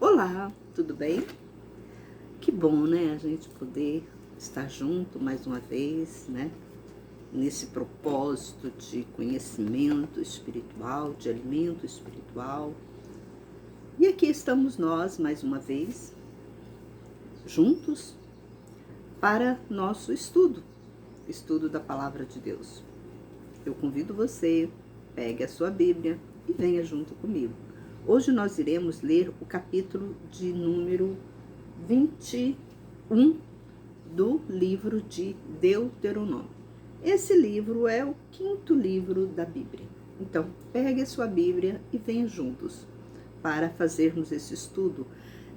Olá, tudo bem? Que bom, né, a gente poder estar junto mais uma vez, né? Nesse propósito de conhecimento espiritual, de alimento espiritual. E aqui estamos nós mais uma vez, juntos, para nosso estudo da Palavra de Deus. Eu convido você, pegue a sua Bíblia e venha junto comigo. Hoje nós iremos ler o capítulo de número 21 do livro de Deuteronômio. Esse livro é o 5º livro da Bíblia. Então, pegue a sua Bíblia e venha juntos para fazermos esse estudo.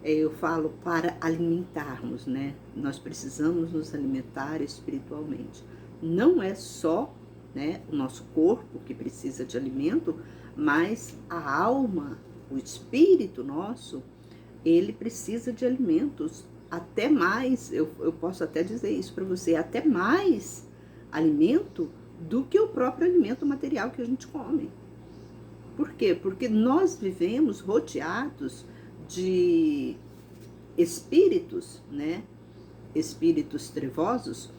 Eu falo para alimentarmos, né? Nós precisamos nos alimentar espiritualmente. Não é só, né, o nosso corpo que precisa de alimento, mas a alma, o espírito nosso, ele precisa de alimentos, até mais, eu posso até dizer isso para você, até mais alimento do que o próprio alimento material que a gente come. Por quê? Porque nós vivemos rodeados de espíritos, né? Espíritos trevosos,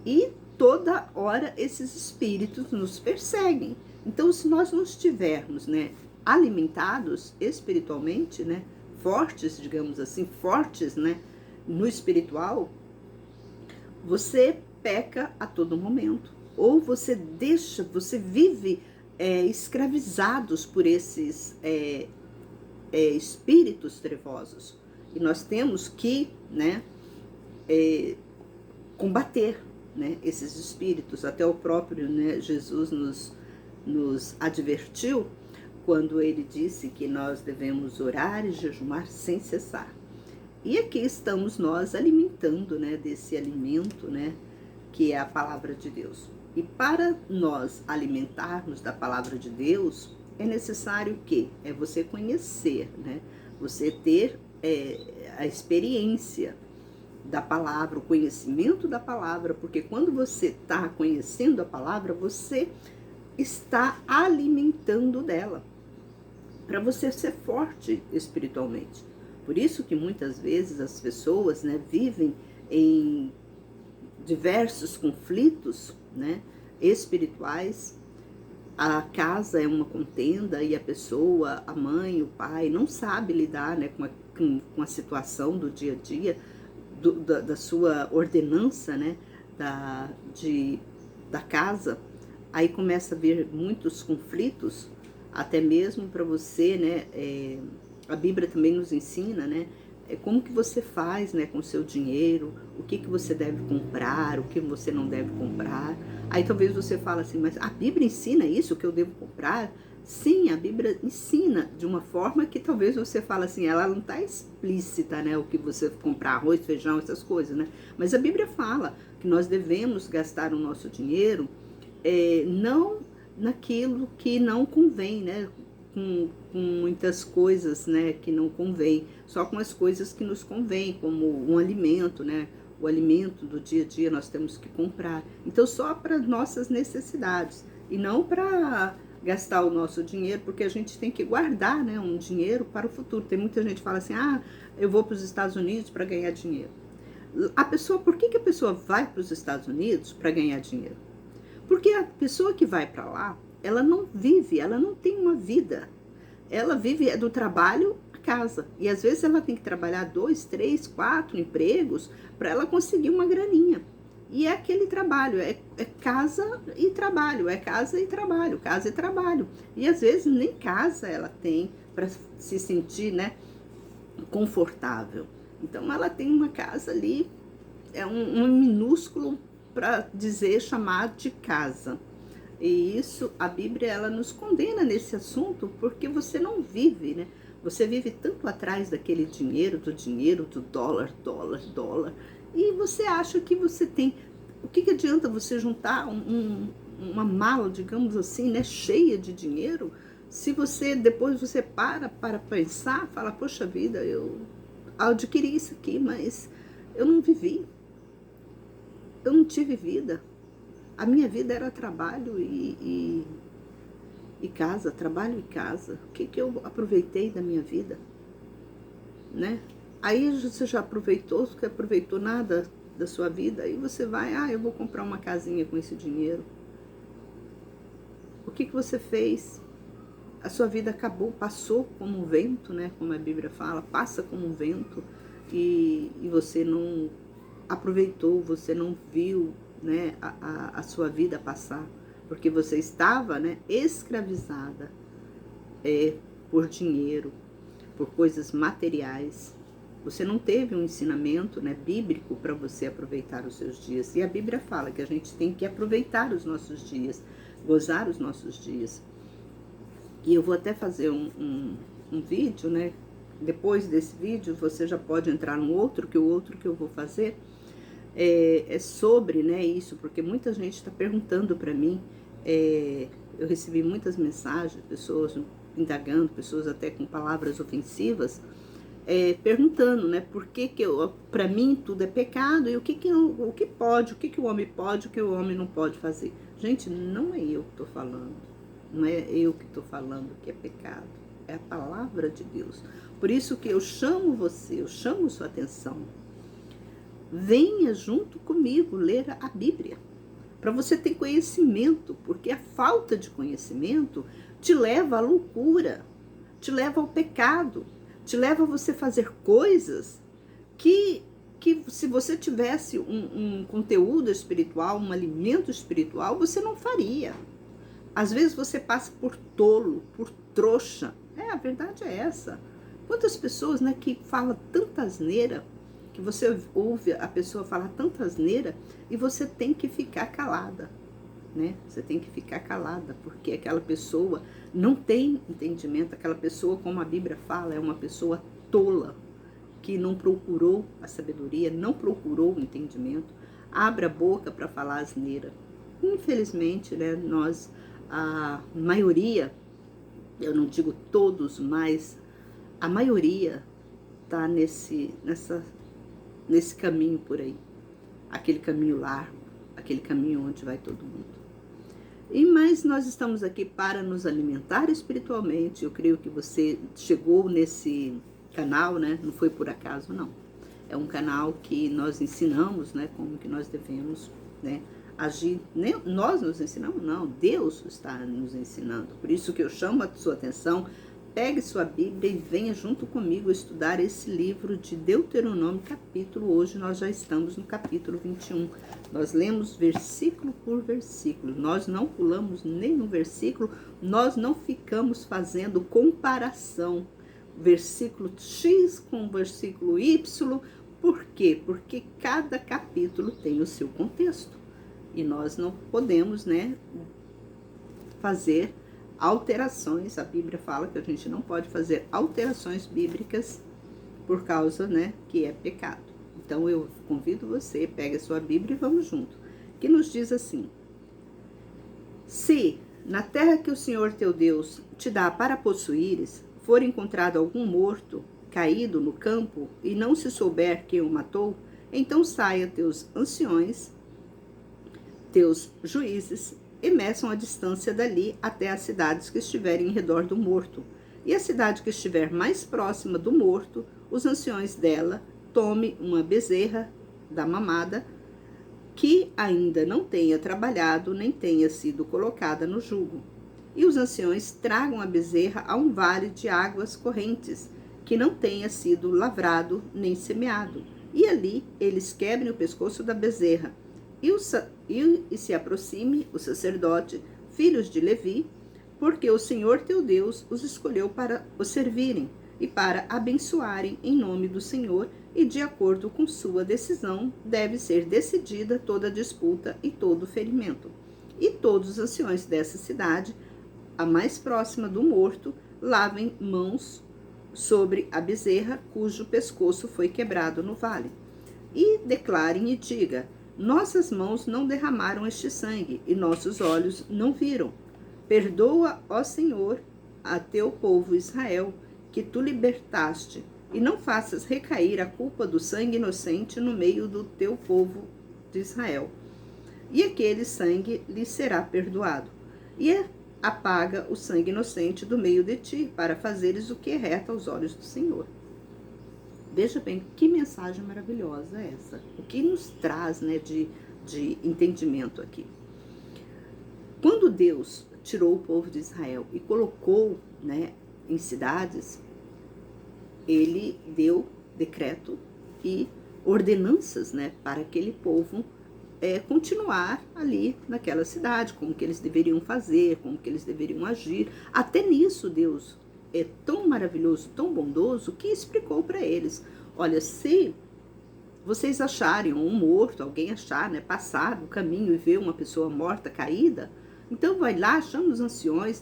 e toda hora esses espíritos nos perseguem. Então, se nós não estivermos, né, alimentados espiritualmente, né, fortes, digamos assim, fortes, né, no espiritual, você peca a todo momento. Ou você vive escravizados por esses espíritos trevosos. E nós temos que, né, combater, né, esses espíritos. Até o próprio, né, Jesus nos advertiu quando ele disse que nós devemos orar e jejuar sem cessar. E aqui estamos nós alimentando, né, desse alimento, né, que é a palavra de Deus. E para nós alimentarmos da palavra de Deus, é necessário o quê? É você conhecer, né? Você ter a experiência da palavra, o conhecimento da palavra, porque quando você está conhecendo a palavra, você está alimentando dela, para você ser forte espiritualmente. Por isso que muitas vezes as pessoas, né, vivem em diversos conflitos, né, espirituais. A casa é uma contenda e a pessoa, a mãe, o pai, não sabe lidar, né, com a situação do dia a dia, da sua ordenança, né, da casa. Aí começa a vir muitos conflitos, até mesmo para você, né, a Bíblia também nos ensina, né, como que você faz, né, com o seu dinheiro, o que você deve comprar, o que você não deve comprar. Aí talvez você fale assim, mas a Bíblia ensina isso, que eu devo comprar? Sim, a Bíblia ensina de uma forma que talvez você fale assim, ela não está explícita, né, o que você comprar, arroz, feijão, essas coisas, né? Mas a Bíblia fala que nós devemos gastar o nosso dinheiro não naquilo que não convém, né? Com muitas coisas, né, que não convém, só com as coisas que nos convém, como um alimento, né? O alimento do dia a dia nós temos que comprar. Então, só para nossas necessidades e não para gastar o nosso dinheiro, porque a gente tem que guardar, né, um dinheiro para o futuro. Tem muita gente que fala assim, eu vou para os Estados Unidos para ganhar dinheiro. Por que a pessoa vai para os Estados Unidos para ganhar dinheiro? Porque a pessoa que vai para lá, ela não vive, ela não tem uma vida. Ela vive do trabalho à casa. E às vezes ela tem que trabalhar 2, 3, 4 empregos para ela conseguir uma graninha. E é aquele trabalho, é casa e trabalho, é casa e trabalho, casa e trabalho. E às vezes nem casa ela tem para se sentir, né, confortável. Então ela tem uma casa ali, é um minúsculo para dizer, chamar de casa. E isso, a Bíblia, ela nos condena nesse assunto, porque você não vive, né? Você vive tanto atrás daquele dinheiro, do dólar, dólar, e você acha que você tem... O que adianta você juntar uma mala, digamos assim, né, cheia de dinheiro, se você, depois você para pensar, fala, poxa vida, eu adquiri isso aqui, mas eu não vivi, eu não tive vida. A minha vida era trabalho e casa, trabalho e casa. O que eu aproveitei da minha vida? né? Aí você já aproveitou, você não aproveitou nada da sua vida, aí você vai, eu vou comprar uma casinha com esse dinheiro. O que você fez? A sua vida acabou, passou como um vento, né? Como a Bíblia fala, passa como um vento, e você não aproveitou, você não viu, né, a sua vida passar, porque você estava, né, escravizada por dinheiro, por coisas materiais. Você não teve um ensinamento, né, bíblico para você aproveitar os seus dias. E a Bíblia fala que a gente tem que aproveitar os nossos dias, gozar os nossos dias. E eu vou até fazer um vídeo, né? Depois desse vídeo, você já pode entrar no outro, que o outro que eu vou fazer é sobre, né, isso, porque muita gente está perguntando para mim. Eu recebi muitas mensagens, pessoas indagando, pessoas até com palavras ofensivas, perguntando, né, por que para mim tudo é pecado, e o que pode, o que o homem pode, o que o homem não pode fazer. Gente, não é eu que estou falando, não é eu que estou falando que é pecado, é a palavra de Deus. Por isso que eu chamo você, eu chamo sua atenção. Venha junto comigo ler a Bíblia, para você ter conhecimento, porque a falta de conhecimento te leva à loucura, te leva ao pecado, te leva a você fazer coisas que se você tivesse um conteúdo espiritual, um alimento espiritual, você não faria. Às vezes você passa por tolo, por trouxa. A verdade é essa. Quantas pessoas, né, que falam tanta asneira, que você ouve a pessoa falar tanta asneira e você tem que ficar calada, né? Você tem que ficar calada, porque aquela pessoa não tem entendimento, aquela pessoa, como a Bíblia fala, é uma pessoa tola, que não procurou a sabedoria, não procurou o entendimento, abre a boca para falar asneira. Infelizmente, né, a maioria, eu não digo todos, mas a maioria está nesse caminho por aí, aquele caminho largo, aquele caminho onde vai todo mundo. Mas nós estamos aqui para nos alimentar espiritualmente. Eu creio que você chegou nesse canal, né? Não foi por acaso, não. É um canal que nós ensinamos, né? Como que nós devemos, né, agir. Nem nós nos ensinamos, não. Deus está nos ensinando. Por isso que eu chamo a sua atenção. Pegue sua Bíblia e venha junto comigo estudar esse livro de Deuteronômio, capítulo. Hoje nós já estamos no capítulo 21. Nós lemos versículo por versículo. Nós não pulamos nenhum versículo, nós não ficamos fazendo comparação. Versículo X com versículo Y. Por quê? Porque cada capítulo tem o seu contexto. E nós não podemos, né, fazer alterações. A Bíblia fala que a gente não pode fazer alterações bíblicas por causa, né, que é pecado. Então eu convido você, pega a sua Bíblia e vamos junto. Que nos diz assim: se na terra que o Senhor teu Deus te dá para possuíres, for encontrado algum morto, caído no campo, e não se souber quem o matou, então saia teus anciões, teus juízes, e meçam a distância dali até as cidades que estiverem em redor do morto. E a cidade que estiver mais próxima do morto, os anciões dela tome uma bezerra da mamada, que ainda não tenha trabalhado, nem tenha sido colocada no jugo. E os anciões tragam a bezerra a um vale de águas correntes, que não tenha sido lavrado nem semeado. E ali eles quebrem o pescoço da bezerra. E se aproxime o sacerdote, filhos de Levi, porque o Senhor teu Deus os escolheu para o servirem e para abençoarem em nome do Senhor, e de acordo com sua decisão deve ser decidida toda disputa e todo ferimento. E todos os anciões dessa cidade, a mais próxima do morto, lavem mãos sobre a bezerra cujo pescoço foi quebrado no vale, e declarem e diga: nossas mãos não derramaram este sangue, e nossos olhos não viram. Perdoa, ó Senhor, a teu povo Israel, que tu libertaste, e não faças recair a culpa do sangue inocente no meio do teu povo de Israel. E aquele sangue lhe será perdoado. E apaga o sangue inocente do meio de ti, para fazeres o que é reto aos olhos do Senhor. Veja bem, que mensagem maravilhosa é essa. O que nos traz, né, de entendimento aqui. Quando Deus tirou o povo de Israel e colocou, né, em cidades, ele deu decreto e ordenanças, né, para aquele povo continuar ali naquela cidade, como que eles deveriam fazer, como que eles deveriam agir. Até nisso Deus é tão maravilhoso, tão bondoso, que explicou para eles: olha, se vocês acharem um morto, alguém achar, né, passar no caminho e ver uma pessoa morta, caída, então vai lá, chama os anciões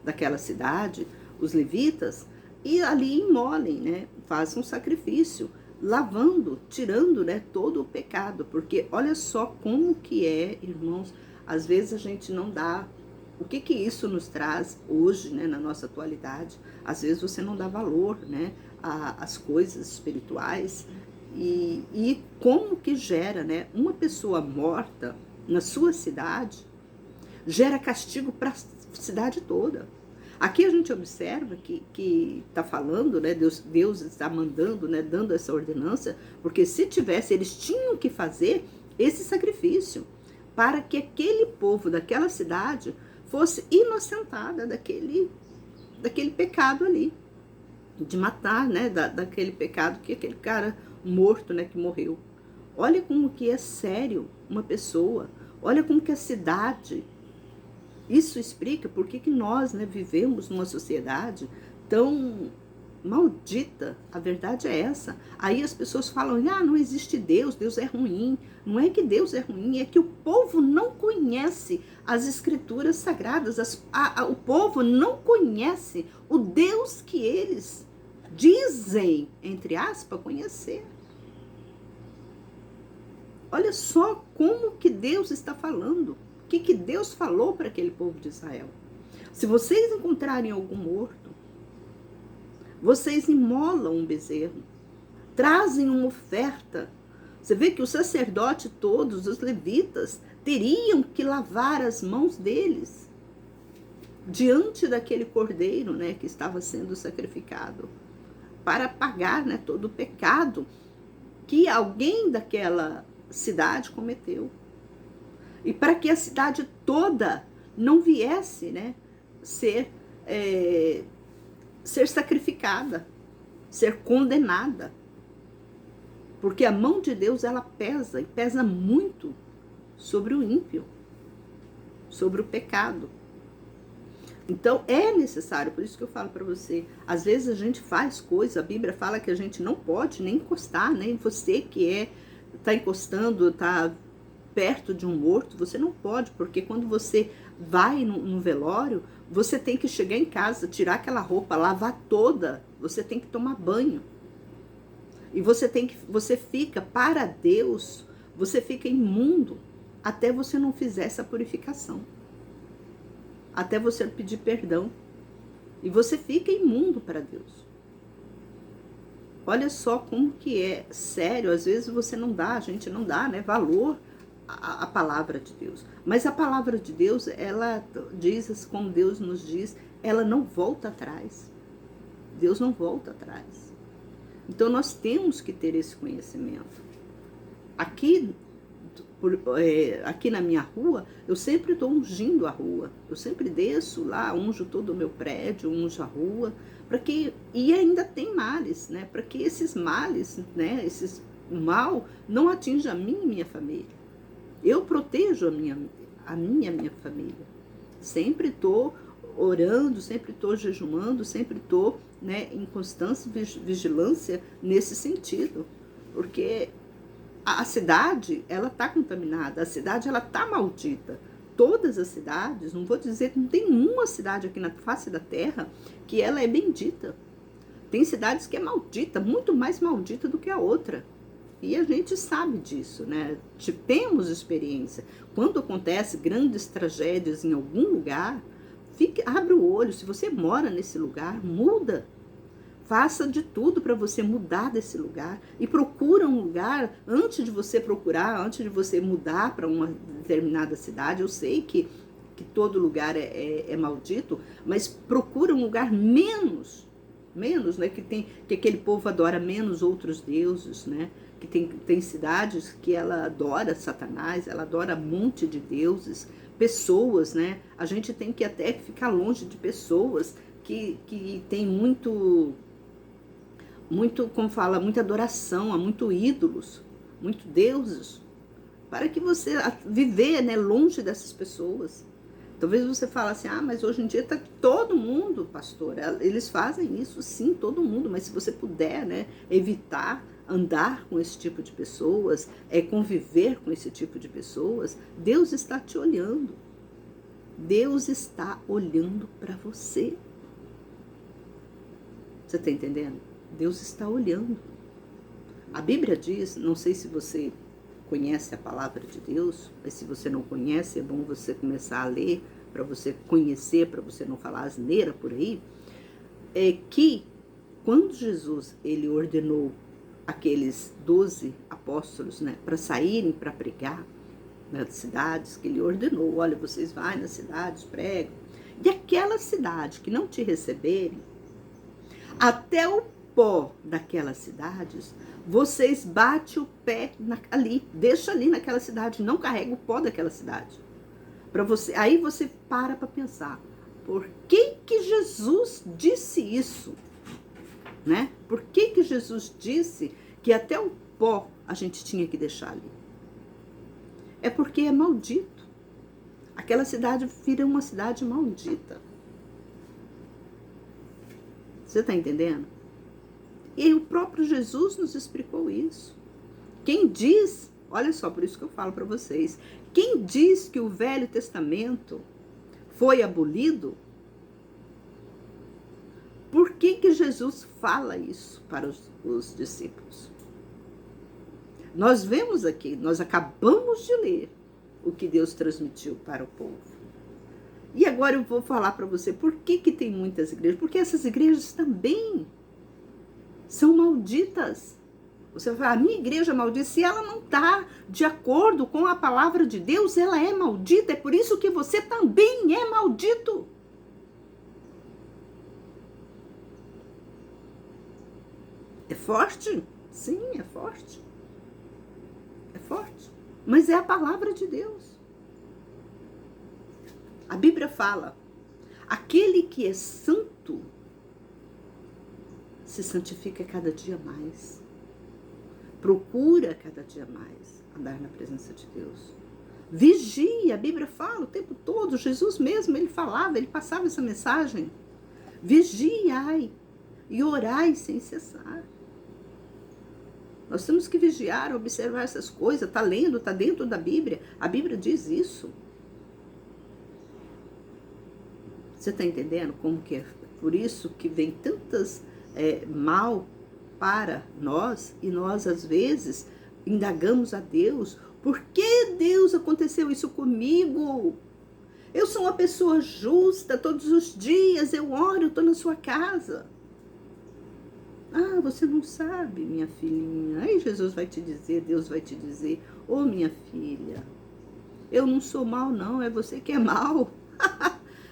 daquela cidade, os levitas, e ali imolem, né, façam um sacrifício, lavando, tirando, né, todo o pecado. Porque olha só como que é, irmãos, às vezes a gente não dá. O que que isso nos traz hoje, né, na nossa atualidade? Às vezes você não dá valor, né, às coisas espirituais, e como que gera, né, uma pessoa morta na sua cidade, gera castigo para a cidade toda. Aqui a gente observa que está falando, né, Deus está mandando, né, dando essa ordenança, porque se tivesse, eles tinham que fazer esse sacrifício para que aquele povo daquela cidade fosse inocentada daquele pecado ali, de matar, né, daquele pecado que aquele cara morto, né, que morreu. Olha como que é sério uma pessoa, olha como que a cidade. Isso explica por que nós, né, vivemos numa sociedade tão maldita. A verdade é essa. Aí as pessoas falam: ah, não existe Deus, Deus é ruim. Não é que Deus é ruim, é que o povo não conhece as escrituras sagradas. O povo não conhece o Deus que eles dizem, entre aspas, conhecer. Olha só como que Deus está falando. O que Deus falou para aquele povo de Israel? Se vocês encontrarem algum morto, vocês imolam um bezerro, trazem uma oferta. Você vê que os sacerdotes todos, os levitas, teriam que lavar as mãos deles diante daquele cordeiro, né, que estava sendo sacrificado, para pagar, né, todo o pecado que alguém daquela cidade cometeu. E para que a cidade toda não viesse, né, ser sacrificada, ser condenada. Porque a mão de Deus, ela pesa, e pesa muito sobre o ímpio, sobre o pecado. Então é necessário, por isso que eu falo para você, às vezes a gente faz coisas, a Bíblia fala que a gente não pode nem encostar, nem você que está encostando, está perto de um morto, você não pode, porque quando você vai no velório, você tem que chegar em casa, tirar aquela roupa, lavar toda, você tem que tomar banho. E você fica, para Deus, você fica imundo até você não fizer essa purificação. Até você pedir perdão. E você fica imundo para Deus. Olha só como que é sério, às vezes a gente não dá, né, valor a palavra de Deus. Mas a palavra de Deus, ela diz, como Deus nos diz, ela não volta atrás. Deus não volta atrás. Então nós temos que ter esse conhecimento. Aqui na minha rua, eu sempre estou ungindo a rua. Eu sempre desço lá, unjo todo o meu prédio, unjo a rua, e ainda tem males, né? Para que esses males, né, esses mal, não atinja a mim e minha família. Eu protejo a minha família. Sempre estou orando, sempre estou jejuando, sempre estou, né, em constante vigilância nesse sentido. Porque a cidade, ela está contaminada, a cidade, ela está maldita. Todas as cidades, não vou dizer que não tem uma cidade aqui na face da terra que ela é bendita. Tem cidades que é maldita, muito mais maldita do que a outra. E a gente sabe disso, né? Temos experiência. Quando acontece grandes tragédias em algum lugar, abre o olho. Se você mora nesse lugar, muda. Faça de tudo para você mudar desse lugar. E procura um lugar, antes de você mudar para uma determinada cidade. Eu sei que todo lugar é maldito, mas procura um lugar menos menos, né? Que aquele povo adora menos outros deuses, né? Que tem cidades que ela adora Satanás, ela adora um monte de deuses, pessoas, né? A gente tem que até ficar longe de pessoas que tem muito, como fala, muita adoração, há muito ídolos, muito deuses, para que você viver, né, longe dessas pessoas. Talvez você fale assim, mas hoje em dia está todo mundo, pastor, eles fazem isso, sim, todo mundo, mas se você puder, né, evitar andar com esse tipo de pessoas, conviver com esse tipo de pessoas, Deus está te olhando. Deus está olhando para você. Você está entendendo? Deus está olhando. A Bíblia diz, não sei se você conhece a palavra de Deus, mas se você não conhece, é bom você começar a ler, para você conhecer, para você não falar asneira por aí, que quando Jesus ele ordenou aqueles 12 apóstolos, né, para saírem para pregar nas cidades, que ele ordenou, olha, vocês vão nas cidades, pregam, e aquela cidade que não te receberem, até o pó daquelas cidades, vocês batem o pé ali, deixa ali naquela cidade, não carrega o pó daquela cidade. Aí você para pensar, por que Jesus disse isso? Né? Por que Jesus disse que até o pó a gente tinha que deixar ali? É porque é maldito. Aquela cidade vira uma cidade maldita. Você está entendendo? E o próprio Jesus nos explicou isso. Quem diz, olha só, por isso que eu falo para vocês, quem diz que o Velho Testamento foi abolido, por que Jesus fala isso para os discípulos? Nós vemos aqui, nós acabamos de ler o que Deus transmitiu para o povo. E agora eu vou falar para você por que tem muitas igrejas. Porque essas igrejas também são malditas. Você vai falar, a minha igreja é maldita. Se ela não está de acordo com a palavra de Deus, ela é maldita. É por isso que você também é maldito. É forte? Sim, é forte. É forte. Mas é a palavra de Deus. A Bíblia fala, aquele que é santo se santifica cada dia mais. Procura cada dia mais andar na presença de Deus. Vigia, a Bíblia fala o tempo todo, Jesus mesmo, ele falava, ele passava essa mensagem. Vigiai e orai sem cessar. Nós temos que vigiar, observar essas coisas, tá lendo, tá dentro da Bíblia. A Bíblia diz isso. Você está entendendo como que é? Por isso que vem tantas mal para nós, e nós às vezes indagamos a Deus, por que Deus aconteceu isso comigo? Eu sou uma pessoa justa, todos os dias eu oro, estou na sua casa. Você não sabe, minha filhinha. Aí Jesus vai te dizer, Deus vai te dizer, minha filha, eu não sou mal não, é você que é mal.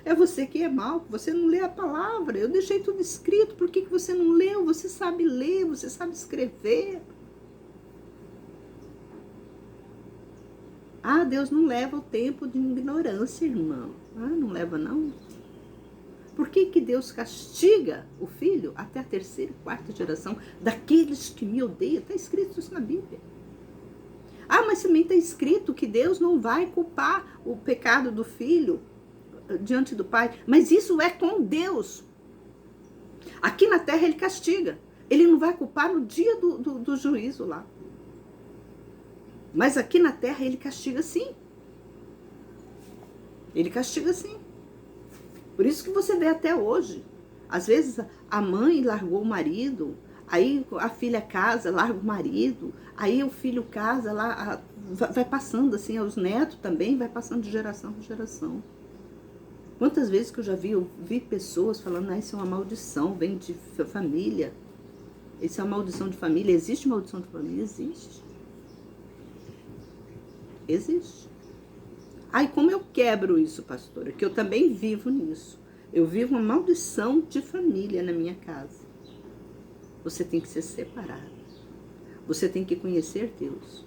É você que é mal, você não lê a palavra. Eu deixei tudo escrito, por que você não leu? Você sabe ler, você sabe escrever. Deus não leva o tempo de ignorância, irmão. Não leva não. Por que Deus castiga o filho até a terceira e quarta geração daqueles que me odeiam? Está escrito isso na Bíblia. Mas também está escrito que Deus não vai culpar o pecado do filho diante do pai, mas isso é com Deus. Aqui na terra ele castiga, ele não vai culpar no dia do juízo lá, mas aqui na terra ele castiga sim, ele castiga sim. Por isso que você vê até hoje, às vezes a mãe largou o marido, aí a filha casa, larga o marido, aí o filho casa, lá, vai passando assim, aos netos também, vai passando de geração em geração. Quantas vezes que eu vi pessoas falando, isso é uma maldição, vem de família. Isso é uma maldição de família. Existe maldição de família? Existe. Existe. Como eu quebro isso, pastora? Que eu também vivo nisso. Eu vivo uma maldição de família na minha casa. Você tem que ser separado. Você tem que conhecer Deus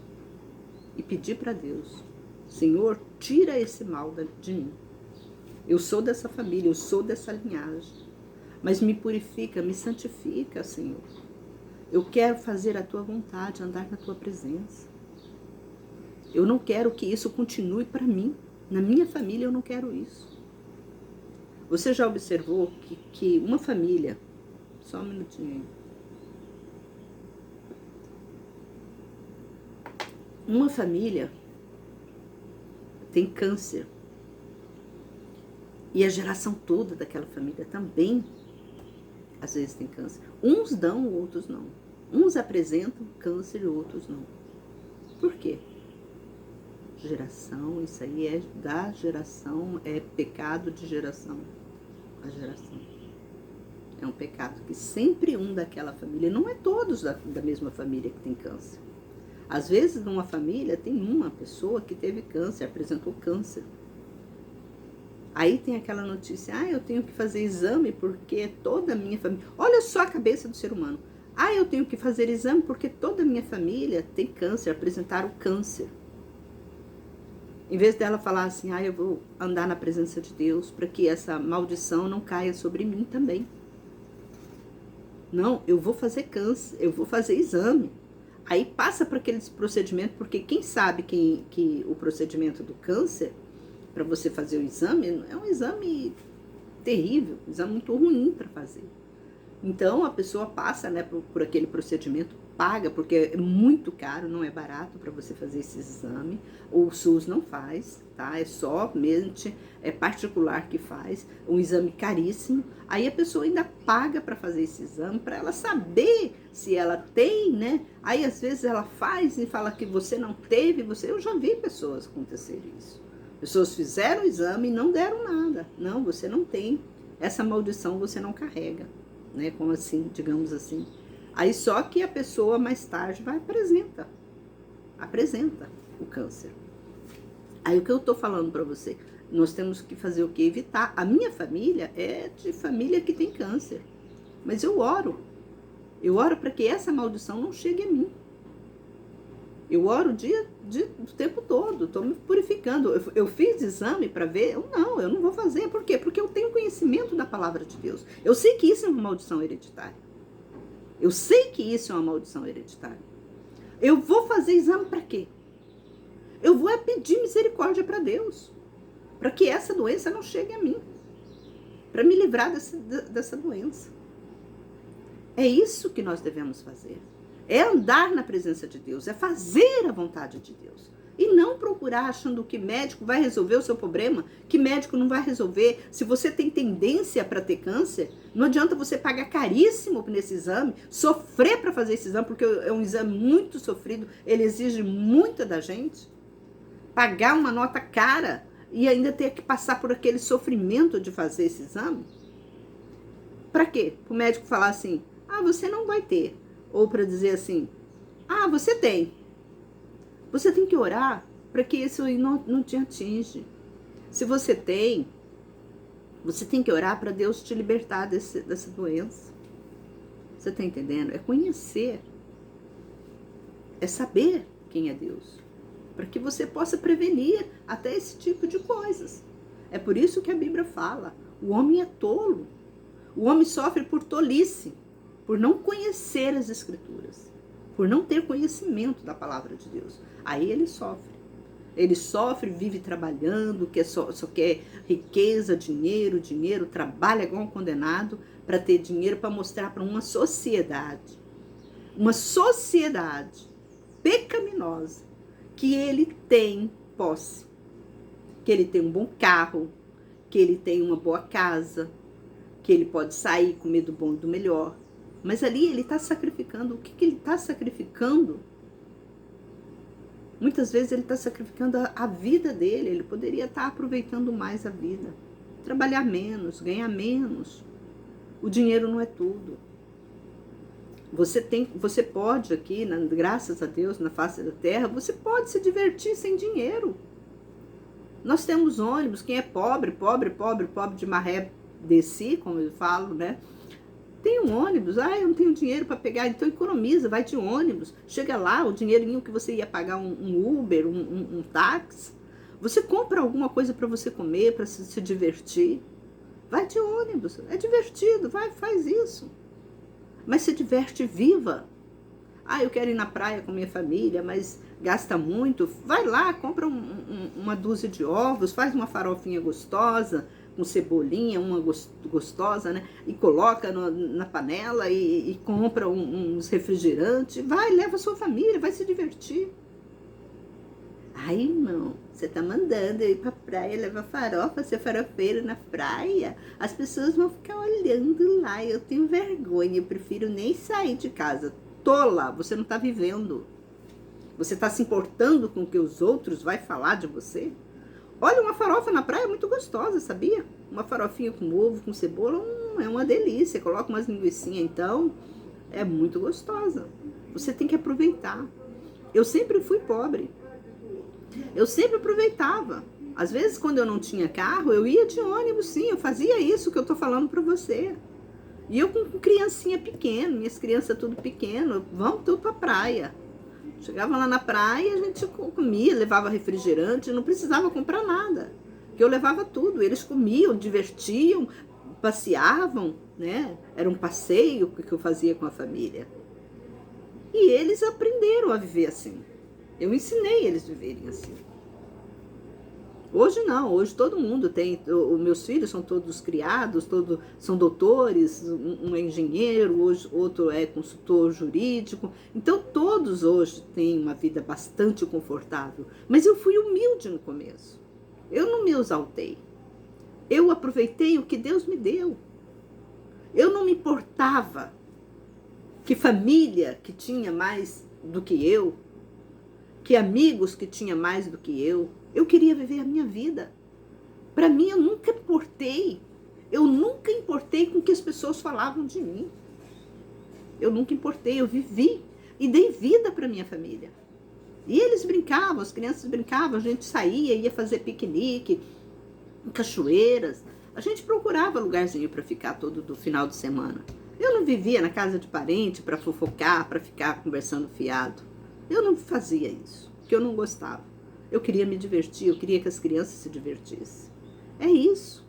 e pedir para Deus: Senhor, tira esse mal de mim. Eu sou dessa família, eu sou dessa linhagem, mas me purifica, me santifica, Senhor. Eu quero fazer a tua vontade, andar na tua presença. Eu não quero que isso continue para mim. Na minha família eu não quero isso. Você já observou que uma família... Só um minutinho aí. Uma família tem câncer. E a geração toda daquela família também, às vezes, tem câncer. Uns dão, outros não. Uns apresentam câncer e outros não. Por quê? Geração, isso aí é da geração, é pecado de geração a geração. É um pecado que sempre um daquela família, não é todos da mesma família que tem câncer. Às vezes, numa família, tem uma pessoa que teve câncer, apresentou câncer. Aí tem aquela notícia: eu tenho que fazer exame porque toda a minha família... Olha só a cabeça do ser humano. Eu tenho que fazer exame porque toda a minha família tem câncer, apresentaram câncer. Em vez dela falar assim: eu vou andar na presença de Deus para que essa maldição não caia sobre mim também. Não, eu vou fazer câncer, eu vou fazer exame. Aí passa para aqueles procedimentos, porque quem sabe que o procedimento do câncer, para você fazer o exame, é um exame terrível, um exame muito ruim para fazer. Então a pessoa passa, né, por aquele procedimento, paga, porque é muito caro, não é barato para você fazer esse exame. O SUS não faz, tá? É somente particular que faz, um exame caríssimo. Aí a pessoa ainda paga para fazer esse exame, para ela saber se ela tem, né? Aí às vezes ela faz e fala que você não teve, eu já vi pessoas acontecer isso. Pessoas fizeram o exame e não deram nada. Não, você não tem. Essa maldição você não carrega, né? Como assim, digamos assim. Aí só que a pessoa mais tarde vai apresenta o câncer. Aí o que eu tô falando para você? Nós temos que fazer o quê? Evitar. A minha família é de família que tem câncer. Mas eu oro. Eu oro para que essa maldição não chegue a mim. Eu oro o tempo todo, estou me purificando. Eu fiz exame para ver? Não, eu não vou fazer. Por quê? Porque eu tenho conhecimento da palavra de Deus. Eu sei que isso é uma maldição hereditária. Eu sei que isso é uma maldição hereditária. Eu vou fazer exame para quê? Eu vou pedir misericórdia para Deus, para que essa doença não chegue a mim, para me livrar dessa doença. É isso que nós devemos fazer. É andar na presença de Deus, é fazer a vontade de Deus. E não procurar achando que médico vai resolver o seu problema, que médico não vai resolver. Se você tem tendência para ter câncer, não adianta você pagar caríssimo nesse exame, sofrer para fazer esse exame, porque é um exame muito sofrido, ele exige muito da gente. Pagar uma nota cara e ainda ter que passar por aquele sofrimento de fazer esse exame. Para quê? Para o médico falar assim: você não vai ter. Ou para dizer assim: você tem. Você tem que orar para que isso aí não te atinge. Se você tem, você tem que orar para Deus te libertar dessa doença. Você está entendendo? É conhecer. É saber quem é Deus. Para que você possa prevenir até esse tipo de coisas. É por isso que a Bíblia fala: o homem é tolo. O homem sofre por tolice, por não conhecer as Escrituras, por não ter conhecimento da palavra de Deus. Aí ele sofre. Ele sofre, vive trabalhando, só quer riqueza, dinheiro, trabalha igual um condenado para ter dinheiro, para mostrar para uma sociedade pecaminosa, que ele tem posse, que ele tem um bom carro, que ele tem uma boa casa, que ele pode sair, comer do bom e do melhor. Mas ali ele está sacrificando. O que ele está sacrificando? Muitas vezes ele está sacrificando a vida dele. Ele poderia estar aproveitando mais a vida. Trabalhar menos, ganhar menos. O dinheiro não é tudo. Você pode aqui, graças a Deus, na face da terra, você pode se divertir sem dinheiro. Nós temos ônibus. Quem é pobre de maré de si, como eu falo, né? tem um ônibus, eu não tenho dinheiro para pegar, então economiza, vai de ônibus, chega lá, o dinheirinho que você ia pagar um Uber, um táxi, você compra alguma coisa para você comer, para se divertir, vai de ônibus, é divertido, vai, faz isso, mas se diverte, viva. Eu quero ir na praia com minha família, mas gasta muito, vai lá, compra uma dúzia de ovos, faz uma farofinha gostosa, com cebolinha, uma gostosa, né? E coloca na panela e compra uns refrigerantes. Vai, leva a sua família, vai se divertir. Irmão, você tá mandando eu ir pra praia, levar farofa, ser farofeiro na praia? As pessoas vão ficar olhando lá, eu tenho vergonha, eu prefiro nem sair de casa. Tola, você não tá vivendo. Você tá se importando com o que os outros vai falar de você? Olha, uma farofa na praia é muito gostosa, sabia? Uma farofinha com ovo, com cebola, é uma delícia. Coloca umas linguiçinhas, então, é muito gostosa. Você tem que aproveitar. Eu sempre fui pobre. Eu sempre aproveitava. Às vezes, quando eu não tinha carro, eu ia de ônibus, sim. Eu fazia isso que eu tô falando pra você. E eu com criancinha pequena, minhas crianças tudo pequeno, vamos tudo pra praia. Chegava lá na praia, a gente comia, levava refrigerante, não precisava comprar nada. Porque eu levava tudo, eles comiam, divertiam, passeavam, né? Era um passeio que eu fazia com a família. E eles aprenderam a viver assim. Eu ensinei eles a viverem assim. Hoje não, hoje todo mundo tem, os meus filhos são todos criados, todos são doutores, um é engenheiro, hoje, outro é consultor jurídico, então todos hoje têm uma vida bastante confortável, mas eu fui humilde no começo, eu não me exaltei, eu aproveitei o que Deus me deu, eu não me importava que família que tinha mais do que eu, que amigos que tinha mais do que eu queria viver a minha vida. Para mim, eu nunca importei. Eu nunca importei com o que as pessoas falavam de mim. Eu nunca importei, eu vivi e dei vida para minha família. E eles brincavam, as crianças brincavam, a gente saía, ia fazer piquenique, em cachoeiras. A gente procurava lugarzinho para ficar todo do final de semana. Eu não vivia na casa de parente para fofocar, para ficar conversando fiado. Eu não fazia isso, porque eu não gostava. Eu queria me divertir, eu queria que as crianças se divertissem. É isso.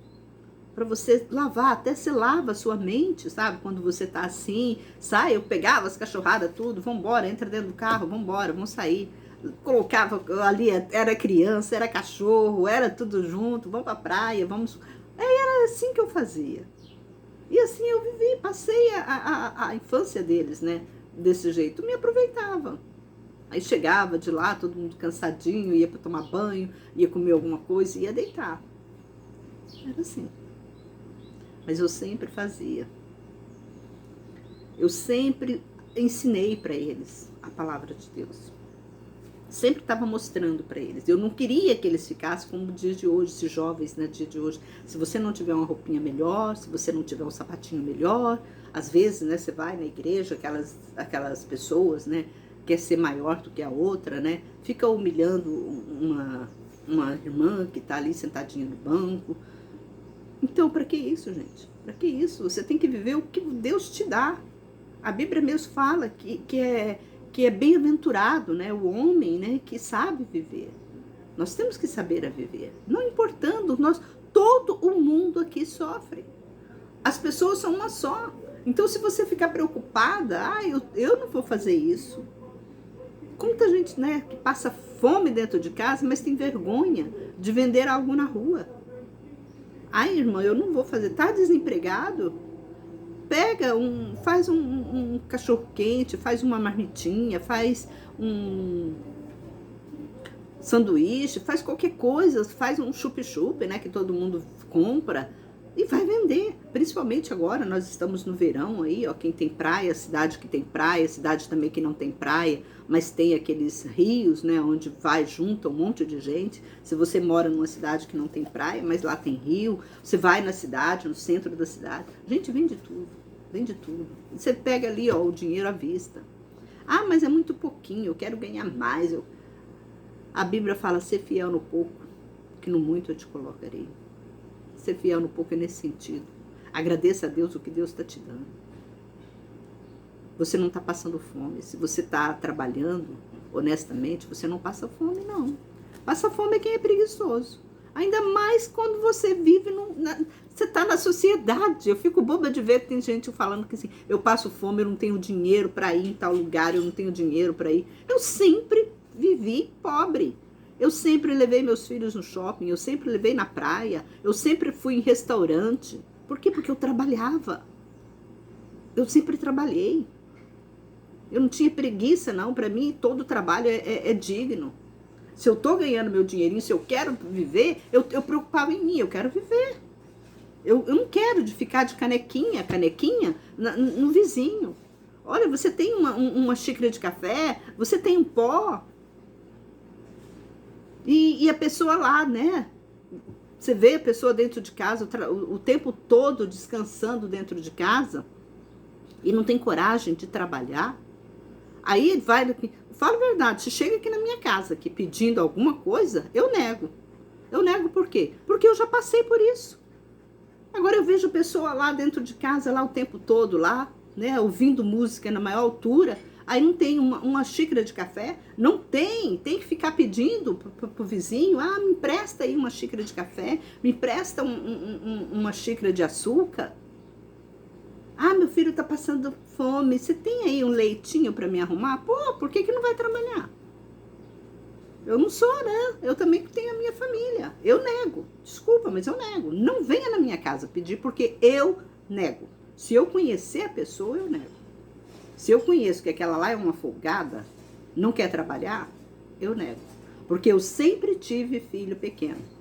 Para você lavar, até você lava a sua mente, sabe? Quando você tá assim, sai, eu pegava as cachorradas, tudo, vambora, entra dentro do carro, vambora, vamos sair. Colocava ali, era criança, era cachorro, era tudo junto, vamos pra praia, vamos... Era assim que eu fazia. E assim eu vivi, passei a infância deles, né? Desse jeito, me aproveitava. Aí chegava de lá, todo mundo cansadinho, ia para tomar banho, ia comer alguma coisa e ia deitar. Era assim. Mas eu sempre fazia. Eu sempre ensinei para eles a palavra de Deus. Sempre estava mostrando para eles. Eu não queria que eles ficassem como no dia de hoje, esses jovens, né, dia de hoje. Se você não tiver uma roupinha melhor, se você não tiver um sapatinho melhor, às vezes, né, você vai na igreja, aquelas pessoas, né, quer ser maior do que a outra, né? Fica humilhando uma irmã que está ali sentadinha no banco. Então, para que isso, gente? Para que isso? Você tem que viver o que Deus te dá. A Bíblia mesmo fala que é bem-aventurado, né? O homem, né, que sabe viver. Nós temos que saber a viver. Não importando, todo o mundo aqui sofre. As pessoas são uma só. Então, se você ficar preocupada, eu não vou fazer isso. Muita gente, né, que passa fome dentro de casa, mas tem vergonha de vender algo na rua. Irmã, eu não vou fazer. Tá desempregado? Pega faz um cachorro quente, faz uma marmitinha, faz um sanduíche, faz qualquer coisa, faz um chup-chup, né, que todo mundo compra. E vai vender, principalmente agora, nós estamos no verão aí, ó, quem tem praia, cidade que tem praia, cidade também que não tem praia, mas tem aqueles rios, né, onde vai junto um monte de gente. Se você mora numa cidade que não tem praia, mas lá tem rio, você vai na cidade, no centro da cidade, gente, vende tudo, vende tudo. Você pega ali, ó, o dinheiro à vista. Mas é muito pouquinho, eu quero ganhar mais. A Bíblia fala, ser fiel no pouco, que no muito eu te colocarei. Ser fiel no pouco é nesse sentido. Agradeça a Deus o que Deus está te dando. você não está passando fome. Se você está trabalhando honestamente, você não passa fome, não. Passa fome é quem é preguiçoso. Ainda mais quando você vive, você está na sociedade. Eu fico boba de ver que tem gente falando que assim, eu passo fome, eu não tenho dinheiro para ir em tal lugar, eu não tenho dinheiro para ir. Eu sempre vivi pobre. Eu sempre levei meus filhos no shopping, eu sempre levei na praia, eu sempre fui em restaurante. Por quê? Porque eu trabalhava. Eu sempre trabalhei. Eu não tinha preguiça, não. Para mim, todo trabalho é digno. Se eu tô ganhando meu dinheirinho, se eu quero viver, eu preocupava em mim, eu quero viver. Eu não quero de ficar de canequinha no vizinho. Olha, você tem uma xícara de café, você tem um pó. E a pessoa lá, né? Você vê a pessoa dentro de casa, o tempo todo descansando dentro de casa, e não tem coragem de trabalhar. Aí vai, fala a verdade, se chega aqui na minha casa aqui pedindo alguma coisa, eu nego. Eu nego por quê? Porque eu já passei por isso. Agora eu vejo a pessoa lá dentro de casa, lá o tempo todo, lá, né, ouvindo música na maior altura, aí não tem uma xícara de café, não tem que ficar pedindo pro vizinho, me empresta aí uma xícara de café, me empresta uma xícara de açúcar. Meu filho tá passando fome, você tem aí um leitinho para me arrumar? Pô, por que não vai trabalhar? Eu não sou, né? Eu também tenho a minha família. Eu nego. Desculpa, mas eu nego. Não venha na minha casa pedir porque eu nego. Se eu conhecer a pessoa, eu nego. Se eu conheço que aquela lá é uma folgada, não quer trabalhar, eu nego. Porque eu sempre tive filho pequeno.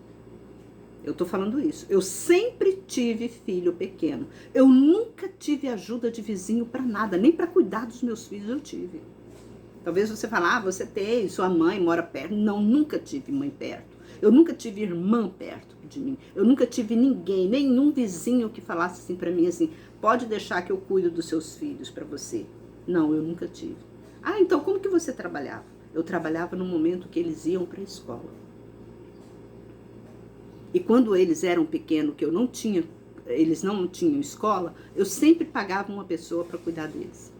Eu tô falando isso. Eu sempre tive filho pequeno. Eu nunca tive ajuda de vizinho para nada, nem para cuidar dos meus filhos eu tive. Talvez você fale, você tem, sua mãe mora perto. Não, nunca tive mãe perto. Eu nunca tive irmã perto de mim. Eu nunca tive ninguém, nenhum vizinho que falasse assim para mim assim, pode deixar que eu cuido dos seus filhos para você. Não, eu nunca tive. Então como que você trabalhava? Eu trabalhava no momento que eles iam para a escola. E quando eles eram pequenos, que eles não tinham escola, eu sempre pagava uma pessoa para cuidar deles.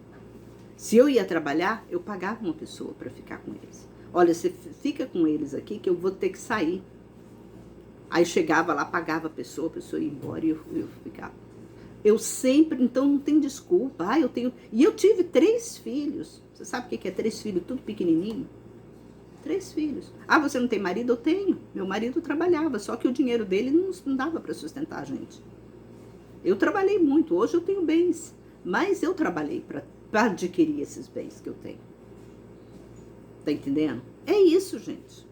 Se eu ia trabalhar, eu pagava uma pessoa para ficar com eles. Olha, você fica com eles aqui que eu vou ter que sair. Aí chegava lá, pagava a pessoa ia embora e eu ficava. Eu sempre, então não tem desculpa. E eu tive 3 filhos. Você sabe o que é 3 filhos, tudo pequenininho? 3 filhos. Você não tem marido? Eu tenho. Meu marido trabalhava, só que o dinheiro dele não dava para sustentar a gente. Eu trabalhei muito, hoje eu tenho bens, mas eu trabalhei para adquirir esses bens que eu tenho. Tá entendendo? É isso, gente.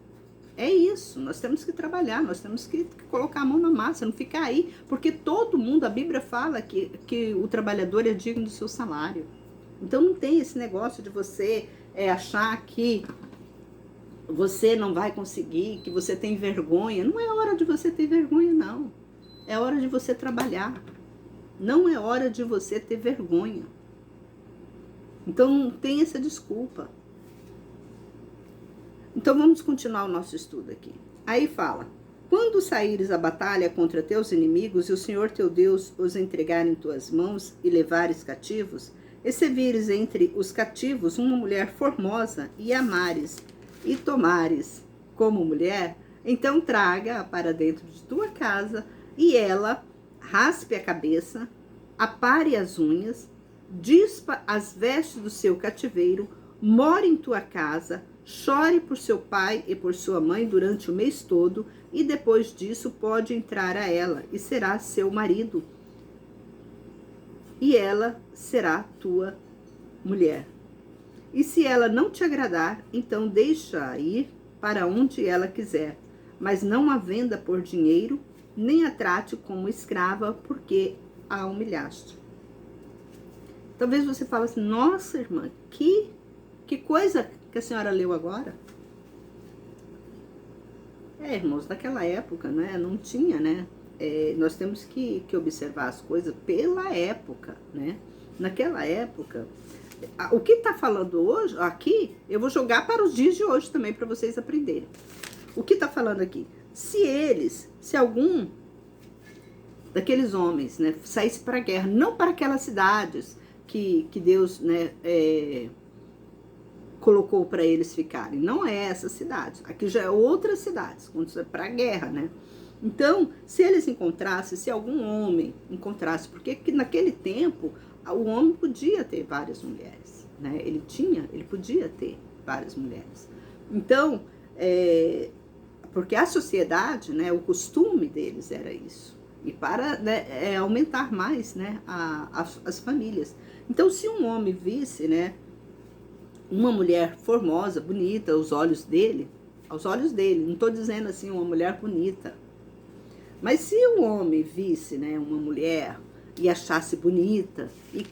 É isso. Nós temos que trabalhar, nós temos que colocar a mão na massa, não ficar aí, porque todo mundo, a Bíblia fala que o trabalhador é digno do seu salário. Então não tem esse negócio de você achar que você não vai conseguir, que você tem vergonha. Não é hora de você ter vergonha, não. É hora de você trabalhar. Não é hora de você ter vergonha. Então não tem essa desculpa. Então vamos continuar o nosso estudo aqui. Aí fala, quando saíres à batalha contra teus inimigos e o Senhor teu Deus os entregar em tuas mãos e levares cativos, e se vires entre os cativos uma mulher formosa e amares, e tomares como mulher, então traga-a para dentro de tua casa, e ela raspe a cabeça, apare as unhas, dispa as vestes do seu cativeiro, more em tua casa, chore por seu pai e por sua mãe durante o mês todo, e depois disso pode entrar a ela, e será seu marido, e ela será tua mulher. E se ela não te agradar, então deixa-a ir para onde ela quiser, mas não a venda por dinheiro, nem a trate como escrava, porque a humilhaste. Talvez você fale assim, nossa irmã, que coisa que a senhora leu agora? Irmãos, naquela época, né, não tinha, né? Nós temos que observar as coisas pela época, né? Naquela época, o que está falando hoje, aqui, eu vou jogar para os dias de hoje também, para vocês aprenderem. O que está falando aqui? Se algum daqueles homens, né, saísse para a guerra, não para aquelas cidades que Deus, né, colocou para eles ficarem. Não é essa cidade. Aqui já é outras cidades, quando é para a guerra, né? Então, se eles encontrassem, se algum homem encontrasse, porque naquele tempo o homem podia ter várias mulheres, né? Ele podia ter várias mulheres. Então, porque a sociedade, né, o costume deles era isso. E para, né, aumentar mais, né, as famílias. Então, se um homem visse, né, uma mulher formosa, bonita, aos olhos dele, não estou dizendo assim uma mulher bonita, mas se o homem visse, né, uma mulher e achasse bonita e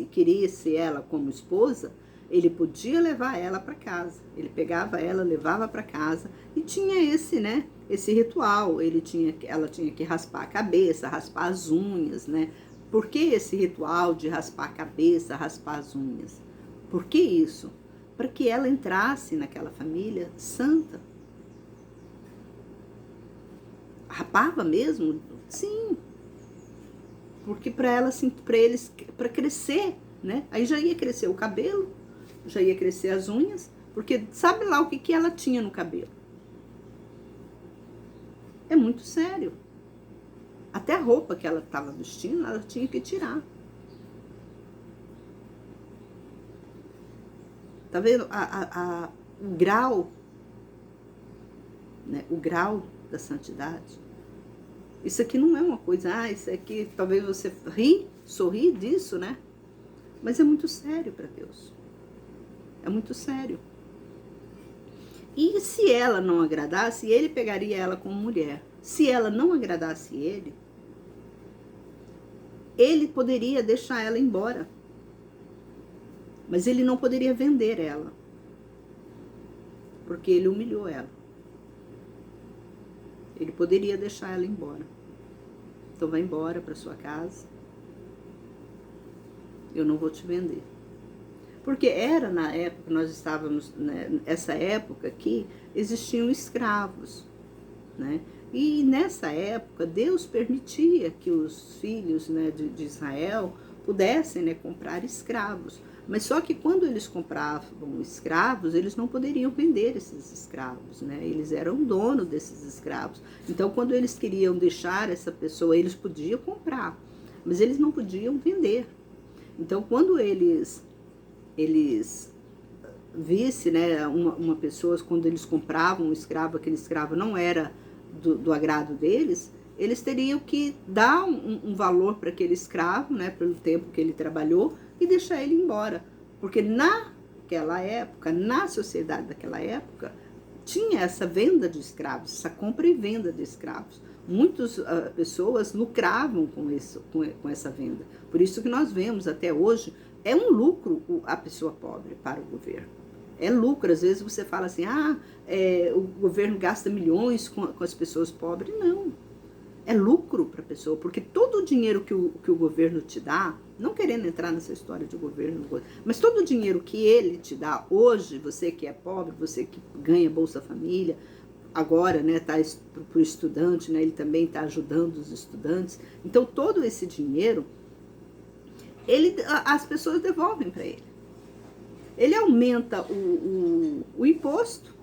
queresse ela como esposa, ele podia levar ela para casa. Ele pegava ela, levava para casa e tinha esse, né, esse ritual. Ela tinha que raspar a cabeça, raspar as unhas, né? Por que esse ritual de raspar a cabeça, raspar as unhas? Por que isso? Para que ela entrasse naquela família santa. Rapava mesmo? Sim. Porque para crescer, né? Aí já ia crescer o cabelo, já ia crescer as unhas, porque sabe lá o que ela tinha no cabelo. É muito sério. Até a roupa que ela estava vestindo, ela tinha que tirar. Tá vendo o grau, né? O grau da santidade. Isso aqui não é uma coisa, isso aqui talvez você sorri disso, né? Mas é muito sério para Deus. É muito sério. E se ela não agradasse, ele pegaria ela como mulher. Se ela não agradasse ele poderia deixar ela embora. Mas ele não poderia vender ela. Porque ele humilhou ela. Ele poderia deixar ela embora. Então vai embora para sua casa. Eu não vou te vender. Porque era na época, nós estávamos, né, essa época aqui, existiam escravos, né? E nessa época, Deus permitia que os filhos, né, de Israel pudessem, né, comprar escravos. Mas só que quando eles compravam escravos, eles não poderiam vender esses escravos, né? Eles eram dono desses escravos. Então, quando eles queriam deixar essa pessoa, eles podiam comprar, mas eles não podiam vender. Então, quando eles vissem, né, uma pessoa, quando eles compravam um escravo, aquele escravo não era do agrado deles, eles teriam que dar um valor para aquele escravo, né, pelo tempo que ele trabalhou, e deixar ele embora. Porque naquela época, na sociedade daquela época, tinha essa venda de escravos, essa compra e venda de escravos. Muitas pessoas lucravam com essa venda. Por isso que nós vemos até hoje, é um lucro a pessoa pobre para o governo. É lucro. Às vezes você fala assim, o governo gasta milhões com as pessoas pobres. Não. É lucro para a pessoa, porque todo o dinheiro que o governo te dá, não querendo entrar nessa história de governo, mas todo o dinheiro que ele te dá hoje, você que é pobre, você que ganha Bolsa Família, agora, né, tá para o estudante, né, ele também está ajudando os estudantes. Então, todo esse dinheiro, as pessoas devolvem para ele. Ele aumenta o imposto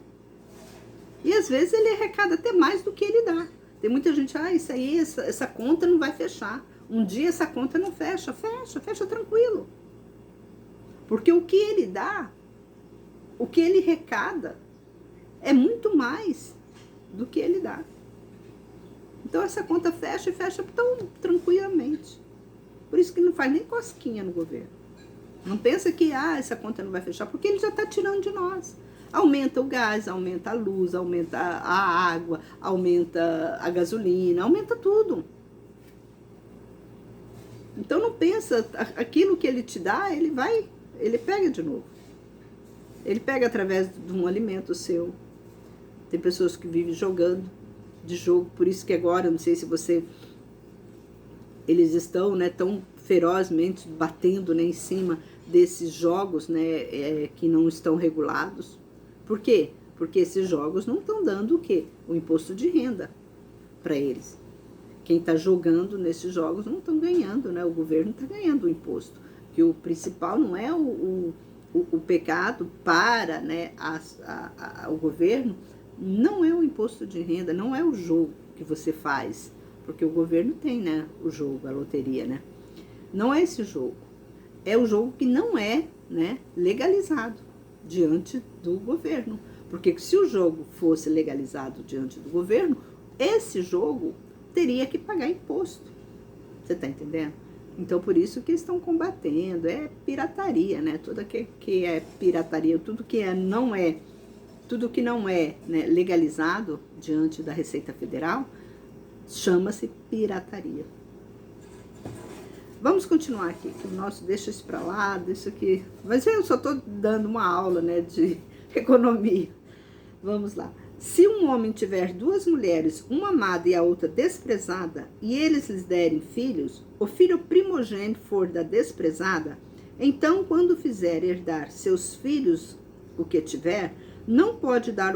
e, às vezes, ele arrecada até mais do que ele dá. Tem muita gente, isso aí, essa conta não vai fechar. Um dia essa conta não fecha. Fecha tranquilo. Porque o que ele dá, o que ele arrecada, é muito mais do que ele dá. Então essa conta fecha e fecha tão tranquilamente. Por isso que não faz nem cosquinha no governo. Não pensa que essa conta não vai fechar, porque ele já está tirando de nós. Aumenta o gás, aumenta a luz, aumenta a água, aumenta a gasolina, aumenta tudo. Então não pensa, aquilo que ele te dá, ele pega de novo. Ele pega através de um alimento seu. Tem pessoas que vivem jogando de jogo, por isso que agora, não sei se eles estão, né, tão ferozmente batendo, né, em cima desses jogos, né, que não estão regulados. Por quê? Porque esses jogos não estão dando o quê? O imposto de renda para eles. Quem está jogando nesses jogos não estão ganhando, né? O governo está ganhando o imposto. que o principal não é o pecado para, né, o governo, não é o imposto de renda, não é o jogo que você faz, porque o governo tem, né, o jogo, a loteria, né? Não é esse jogo. É o jogo que não é, né, legalizado diante do governo. Porque se o jogo fosse legalizado diante do governo, esse jogo teria que pagar imposto. Você está entendendo? Então, por isso que estão combatendo. É pirataria, né? Tudo que é pirataria, tudo que não é, né, legalizado diante da Receita Federal, chama-se pirataria. Vamos continuar aqui, que o nosso deixa isso para lá, deixa aqui. Mas eu só estou dando uma aula, né, de economia. Vamos lá. Se um homem tiver duas mulheres, uma amada e a outra desprezada, e eles lhes derem filhos, o filho primogênito for da desprezada, então, quando fizer herdar seus filhos o que tiver, não pode dar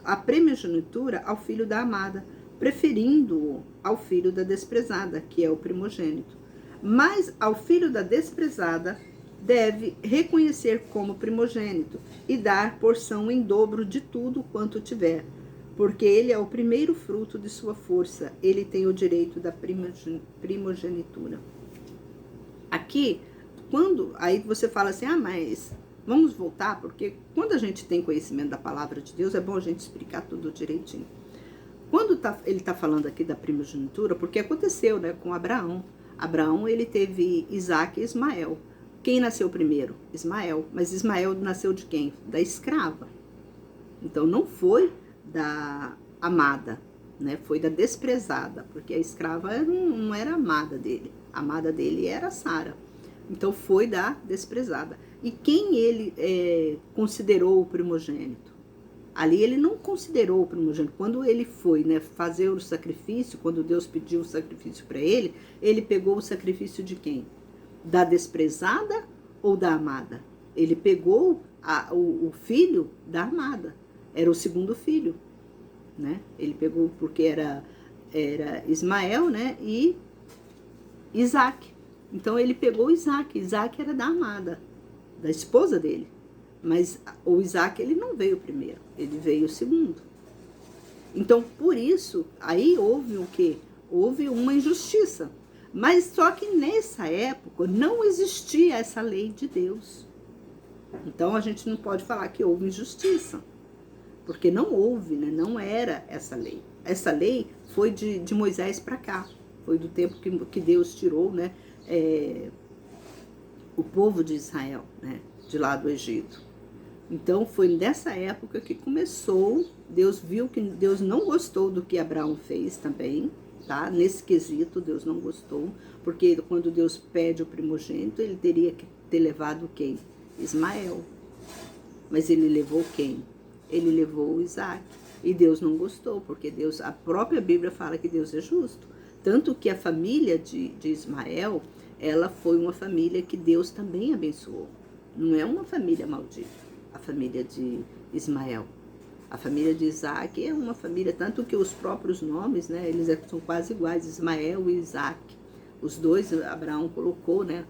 a primogenitura ao filho da amada, preferindo-o ao filho da desprezada, que é o primogênito. Mas ao filho da desprezada deve reconhecer como primogênito e dar porção em dobro de tudo quanto tiver, porque ele é o primeiro fruto de sua força, ele tem o direito da primogenitura. Aqui, aí você fala assim, mas vamos voltar, porque quando a gente tem conhecimento da palavra de Deus, é bom a gente explicar tudo direitinho. Quando ele está falando aqui da primogenitura, porque aconteceu, né, com Abraão. Abraão, ele teve Isaac e Ismael. Quem nasceu primeiro? Ismael. Mas Ismael nasceu de quem? Da escrava. Então, não foi da amada, né? Foi da desprezada, porque a escrava não era amada dele. A amada dele era Sara. Então, foi da desprezada. E quem ele considerou o primogênito? Ali ele não considerou o primogênito. Quando ele foi, né, fazer o sacrifício, quando Deus pediu o sacrifício para ele pegou o sacrifício de quem? Da desprezada ou da amada? Ele pegou o filho da amada. Era o segundo filho, né? Ele pegou porque era Ismael, né? E Isaac. Então ele pegou Isaac. Isaac era da amada, da esposa dele. Mas o Isaac, ele não veio primeiro, ele veio segundo. Então, por isso, aí houve o quê? Houve uma injustiça. Mas só que nessa época não existia essa lei de Deus. Então, a gente não pode falar que houve injustiça. Porque não houve, né? Não era essa lei. Essa lei foi de Moisés para cá. Foi do tempo que Deus tirou, né, o povo de Israel, né, de lá do Egito. Então, foi nessa época que começou, Deus viu que Deus não gostou do que Abraão fez também, tá? Nesse quesito, Deus não gostou, porque quando Deus pede o primogênito, ele teria que ter levado quem? Ismael. Mas ele levou quem? Ele levou Isaac. E Deus não gostou, porque Deus, a própria Bíblia fala que Deus é justo. Tanto que a família de Ismael, ela foi uma família que Deus também abençoou. Não é uma família maldita. A família de Ismael. A família de Isaac é uma família, tanto que os próprios nomes, né, eles são quase iguais, Ismael e Isaac. Os dois, Abraão colocou, né,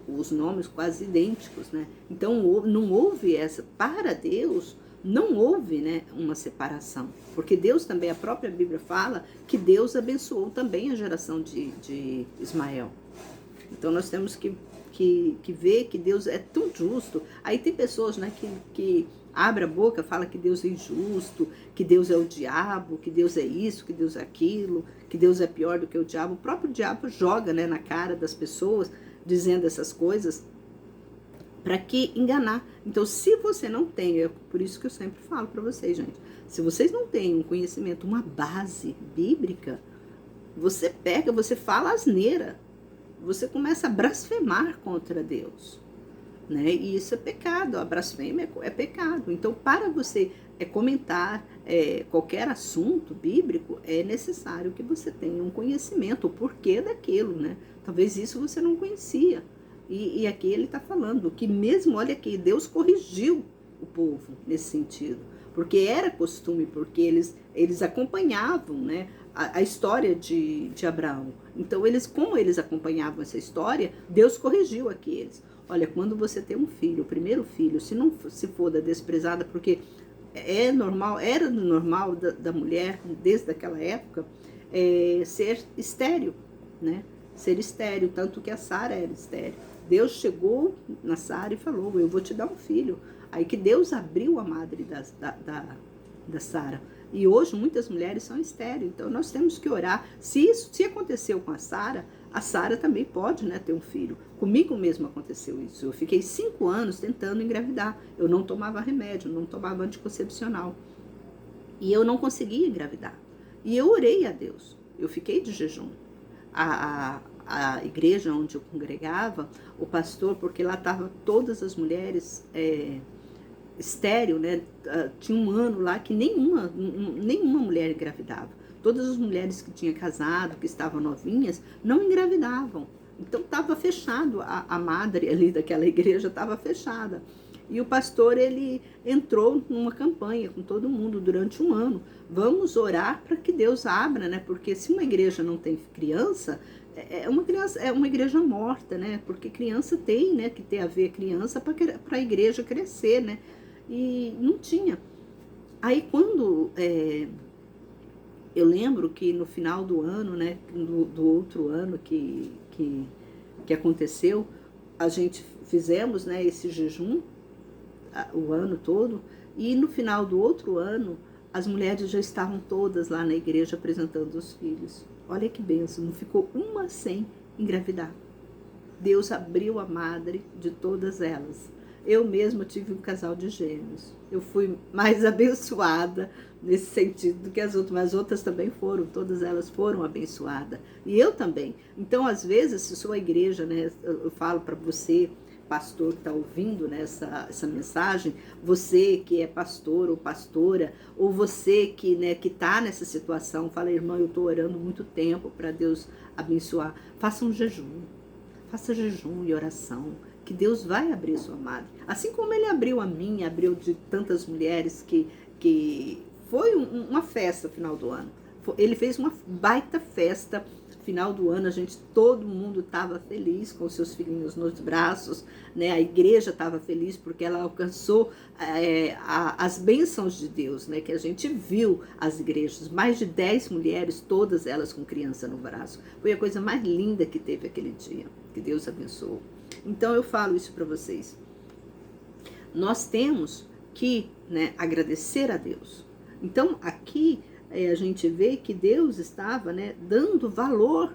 os nomes quase idênticos, né? Então, não houve essa, para Deus, não houve, né, uma separação. Porque Deus também, a própria Bíblia fala que Deus abençoou também a geração de Ismael. Então, nós temos que ver que Deus é tão justo. Aí tem pessoas, né, que abre a boca, fala que Deus é injusto, que Deus é o diabo, que Deus é isso, que Deus é aquilo, que Deus é pior do que o diabo. O próprio diabo joga, né, na cara das pessoas, dizendo essas coisas, para que enganar. Então, se você não tem, é por isso que eu sempre falo para vocês, gente, se vocês não têm um conhecimento, uma base bíblica, você pega, você fala asneira, você começa a blasfemar contra Deus, né? E isso é pecado, a blasfêmia é pecado. Então, para você comentar qualquer assunto bíblico, é necessário que você tenha um conhecimento, o porquê daquilo, né? Talvez isso você não conhecia. E aqui ele está falando que mesmo, olha aqui, Deus corrigiu o povo nesse sentido. porque era costume, porque eles acompanhavam, né, a história de Abraão. Então, como eles acompanhavam essa história, Deus corrigiu aqueles. Olha, quando você tem um filho, o primeiro filho, se for da desprezada, porque era normal da mulher, desde aquela época, ser estéril, né? Ser estéril, tanto que a Sara era estéril. Deus chegou na Sara e falou, eu vou te dar um filho. Aí que Deus abriu a madre da Sara. E hoje muitas mulheres são estéreis, então nós temos que orar. Se aconteceu com a Sara também pode, né, ter um filho. Comigo mesmo aconteceu isso. Eu fiquei 5 anos tentando engravidar. Eu não tomava remédio, não tomava anticoncepcional. E eu não conseguia engravidar. E eu orei a Deus. Eu fiquei de jejum. A igreja onde eu congregava, o pastor, porque lá estavam todas as mulheres estéril, né? Tinha um ano lá que nenhuma mulher engravidava. Todas as mulheres que tinham casado, que estavam novinhas, não engravidavam. Então estava fechado, a madre ali daquela igreja estava fechada. E o pastor, ele entrou numa campanha com todo mundo durante um ano. Vamos orar para que Deus abra, né? Porque se uma igreja não tem criança, é uma igreja morta, né? Porque criança tem, né, que ter a ver criança para a igreja crescer, né? E não tinha. Aí quando eu lembro que no final do ano, né, do outro ano que aconteceu, a gente fizemos, né, esse jejum o ano todo, e no final do outro ano as mulheres já estavam todas lá na igreja apresentando os filhos. Olha que bênção, não ficou uma sem engravidar. Deus abriu a madre de todas elas. Eu mesma tive um casal de gêmeos. Eu fui mais abençoada nesse sentido do que as outras, mas as outras também foram, todas elas foram abençoadas. E eu também. Então, às vezes, se sua igreja, né, eu falo para você, pastor que está ouvindo, né, essa mensagem, você que é pastor ou pastora, ou você que, né, que está nessa situação, fala, irmã, eu estou orando muito tempo para Deus abençoar. Faça um jejum. Faça jejum e oração, que Deus vai abrir sua madre. Assim como Ele abriu a minha, abriu de tantas mulheres que foi uma festa final do ano. Ele fez uma baita festa final do ano, todo mundo estava feliz com seus filhinhos nos braços, né? A igreja estava feliz porque ela alcançou as bênçãos de Deus, né? Que a gente viu as igrejas, mais de 10 mulheres, todas elas com criança no braço. Foi a coisa mais linda que teve aquele dia, que Deus abençoou. Então eu falo isso para vocês. Nós temos que, né, agradecer a Deus. Então aqui a gente vê que Deus estava, né, dando valor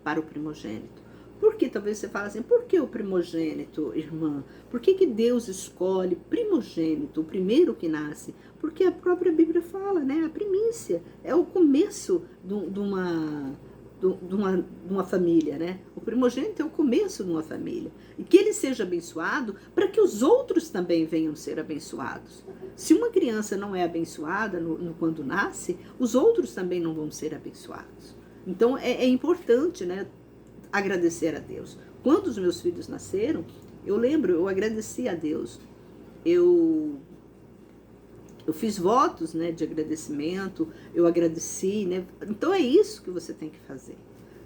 para o primogênito. Porque talvez você fale assim, por que o primogênito, irmã? Por que Deus escolhe primogênito, o primeiro que nasce? Porque a própria Bíblia fala, né, a primícia é o começo de uma família, né? O primogênito é o começo de uma família. E que ele seja abençoado para que os outros também venham ser abençoados. Se uma criança não é abençoada quando nasce, os outros também não vão ser abençoados. Então é importante, né, agradecer a Deus. Quando os meus filhos nasceram, eu lembro, eu agradeci a Deus. Eu fiz votos, né, de agradecimento, eu agradeci, né? Então é isso que você tem que fazer.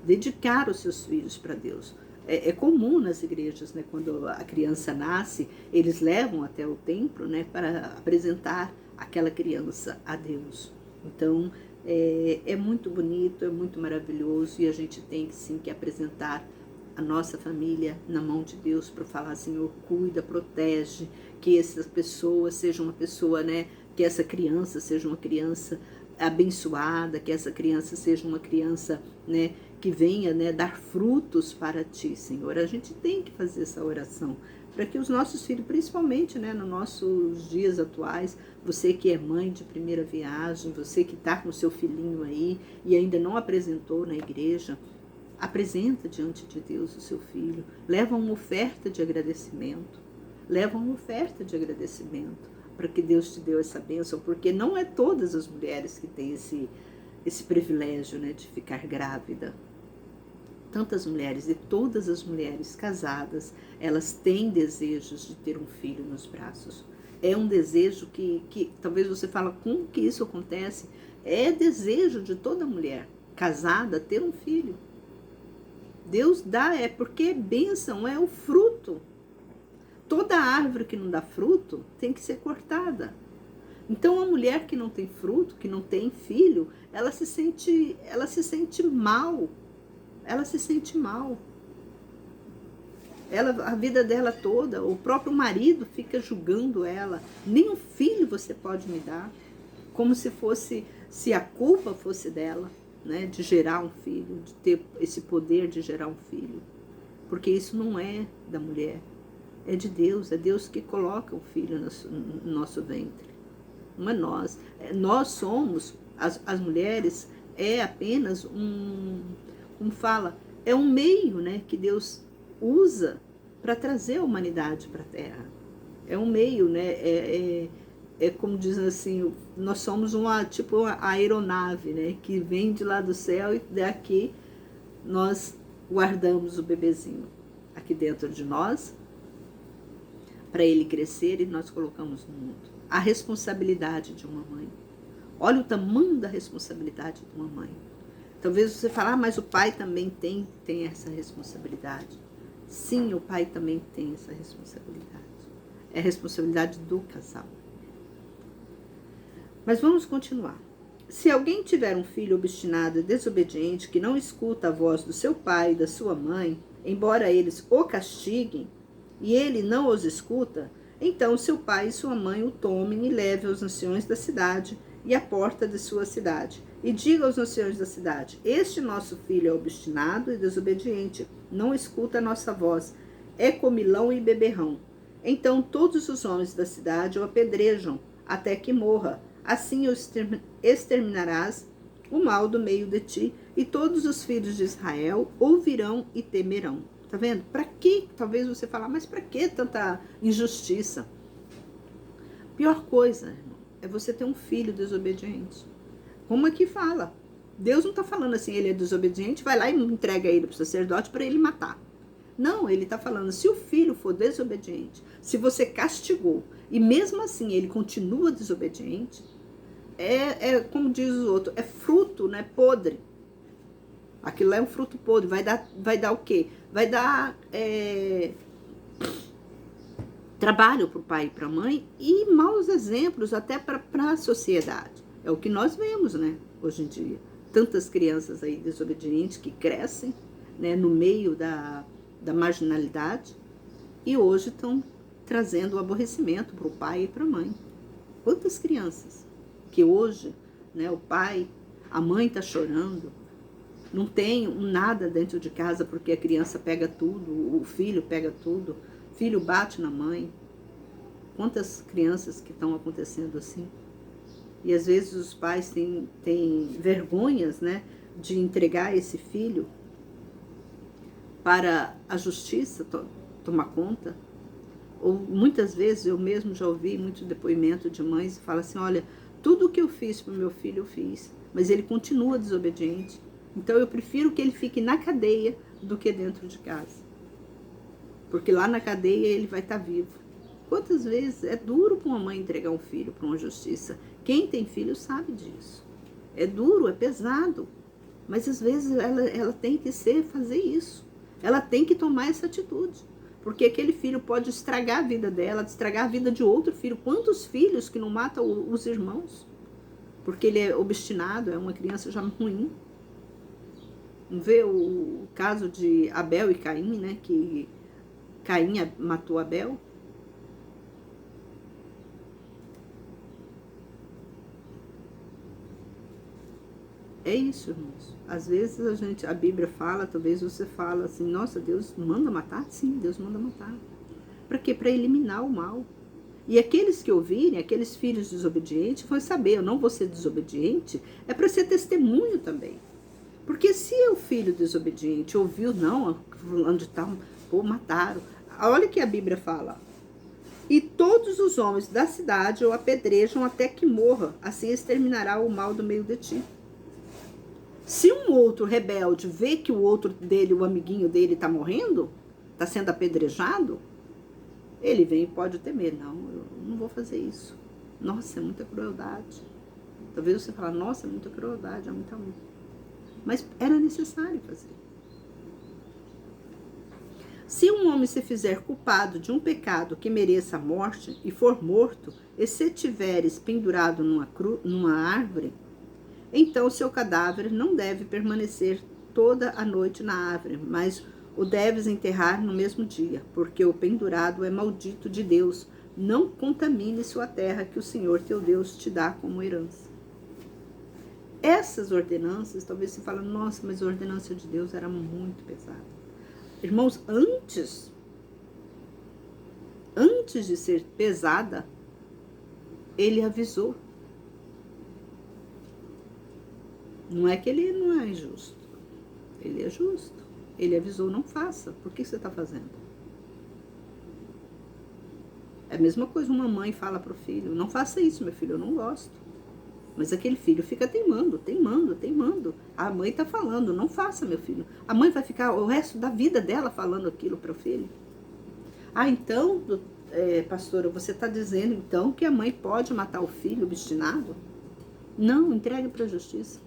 Dedicar os seus filhos para Deus. É comum nas igrejas, né, quando a criança nasce, eles levam até o templo, né, para apresentar aquela criança a Deus. Então é muito bonito, é muito maravilhoso, e a gente tem sim que apresentar a nossa família na mão de Deus para falar, Senhor, cuida, protege, que essa pessoa seja uma pessoa, né, que essa criança seja uma criança abençoada, que essa criança seja uma criança, né, que venha, né, dar frutos para ti, Senhor. A gente tem que fazer essa oração para que os nossos filhos, principalmente, né, nos nossos dias atuais, você que é mãe de primeira viagem, você que está com seu filhinho aí e ainda não apresentou na igreja, apresenta diante de Deus o seu filho, leva uma oferta de agradecimento, para que Deus te deu essa bênção, porque não é todas as mulheres que têm esse privilégio, né, de ficar grávida. Tantas mulheres, e todas as mulheres casadas, elas têm desejos de ter um filho nos braços. É um desejo que talvez você fala, como que isso acontece? É desejo de toda mulher casada ter um filho. Deus dá, é porque bênção é o fruto. Toda árvore que não dá fruto tem que ser cortada. Então a mulher que não tem fruto, que não tem filho, ela se sente mal. Ela se sente mal. A vida dela toda, o próprio marido fica julgando ela. Nem um filho você pode me dar. Como se a culpa fosse dela, né, de gerar um filho, de ter esse poder de gerar um filho. Porque isso não é da mulher, é de Deus. É Deus que coloca o filho no nosso ventre. Não é nós. Nós somos, as mulheres, é apenas como fala, é um meio, né, que Deus usa para trazer a humanidade para a Terra. É um meio, né? É como dizem assim, nós somos uma aeronave, né, que vem de lá do céu e daqui nós guardamos o bebezinho aqui dentro de nós para ele crescer e nós colocamos no mundo. A responsabilidade de uma mãe. Olha o tamanho da responsabilidade de uma mãe. Talvez você fale, mas o pai também tem essa responsabilidade. Sim, o pai também tem essa responsabilidade. É a responsabilidade do casal. Mas vamos continuar. Se alguém tiver um filho obstinado e desobediente, que não escuta a voz do seu pai e da sua mãe, embora eles o castiguem, e ele não os escuta, então seu pai e sua mãe o tomem e levem aos anciões da cidade e à porta de sua cidade. E diga aos anciões da cidade: este nosso filho é obstinado e desobediente, não escuta a nossa voz, é comilão e beberrão. Então todos os homens da cidade o apedrejam até que morra. Assim exterminarás o mal do meio de ti, e todos os filhos de Israel ouvirão e temerão. Tá vendo? Para que? Talvez você fale, mas para que tanta injustiça? Pior coisa, irmão, é você ter um filho desobediente. Como aqui fala. Deus não está falando assim, ele é desobediente, vai lá e entrega ele para o sacerdote para ele matar. Não, ele está falando, se o filho for desobediente, se você castigou, e mesmo assim ele continua desobediente, como diz o outro, é fruto, né, podre. Aquilo é um fruto podre. Vai dar o quê? Vai dar trabalho para o pai e para a mãe e maus exemplos até para a sociedade. É o que nós vemos, né, hoje em dia. Tantas crianças aí desobedientes que crescem, né, no meio da marginalidade e hoje estão trazendo o aborrecimento para o pai e para a mãe. Quantas crianças que hoje, né, o pai, a mãe está chorando, não tem nada dentro de casa porque a criança pega tudo, o filho pega tudo, o filho bate na mãe. Quantas crianças que estão acontecendo assim? E às vezes os pais têm vergonhas, né, de entregar esse filho para a justiça tomar conta. Ou muitas vezes eu mesmo já ouvi muito depoimento de mães que falam assim, olha, tudo o que eu fiz para o meu filho eu fiz, mas ele continua desobediente. Então eu prefiro que ele fique na cadeia do que dentro de casa. Porque lá na cadeia ele vai estar vivo. Quantas vezes é duro para uma mãe entregar um filho para uma justiça? Quem tem filho sabe disso. É duro, é pesado. Mas às vezes ela tem que fazer isso. Ela tem que tomar essa atitude. Porque aquele filho pode estragar a vida dela, estragar a vida de outro filho. Quantos filhos que não matam os irmãos? Porque ele é obstinado, é uma criança já ruim. Não vê o caso de Abel e Caim, né? Que Caim matou Abel. É isso, irmãos. Às vezes a Bíblia fala, talvez você fala assim, nossa, Deus manda matar? Sim, Deus manda matar. Para quê? Para eliminar o mal. E aqueles que ouvirem, aqueles filhos desobedientes, vão saber, eu não vou ser desobediente, é para ser testemunho também. Porque se o filho desobediente ouviu, não, fulano de tal, pô, mataram. Olha o que a Bíblia fala. E todos os homens da cidade o apedrejam até que morra, assim exterminará o mal do meio de ti. Se um outro rebelde vê que o outro dele, o amiguinho dele está morrendo, está sendo apedrejado, ele vem e pode temer. Não, eu não não vou fazer isso. Nossa, é muita crueldade. Talvez você fale, nossa, é muita crueldade, é muita amor. Mas era necessário fazer. Se um homem se fizer culpado de um pecado que mereça a morte e for morto, e se tiveres pendurado numa árvore, então seu cadáver não deve permanecer toda a noite na árvore, mas o deves enterrar no mesmo dia, porque o pendurado é maldito de Deus. Não contamine sua terra que o Senhor teu Deus te dá como herança. Essas ordenanças, talvez você fale, nossa, mas a ordenança de Deus era muito pesada. Irmãos, antes de ser pesada, ele avisou. Não é que ele não é justo. Ele é justo. Ele avisou, não faça. Por que você está fazendo? É a mesma coisa, uma mãe fala para o filho, não faça isso, meu filho, eu não gosto. Mas aquele filho fica teimando. A mãe está falando, não faça, meu filho. A mãe vai ficar o resto da vida dela falando aquilo para o filho. Ah, então, pastora, você está dizendo então que a mãe pode matar o filho obstinado? Não, entregue para a justiça.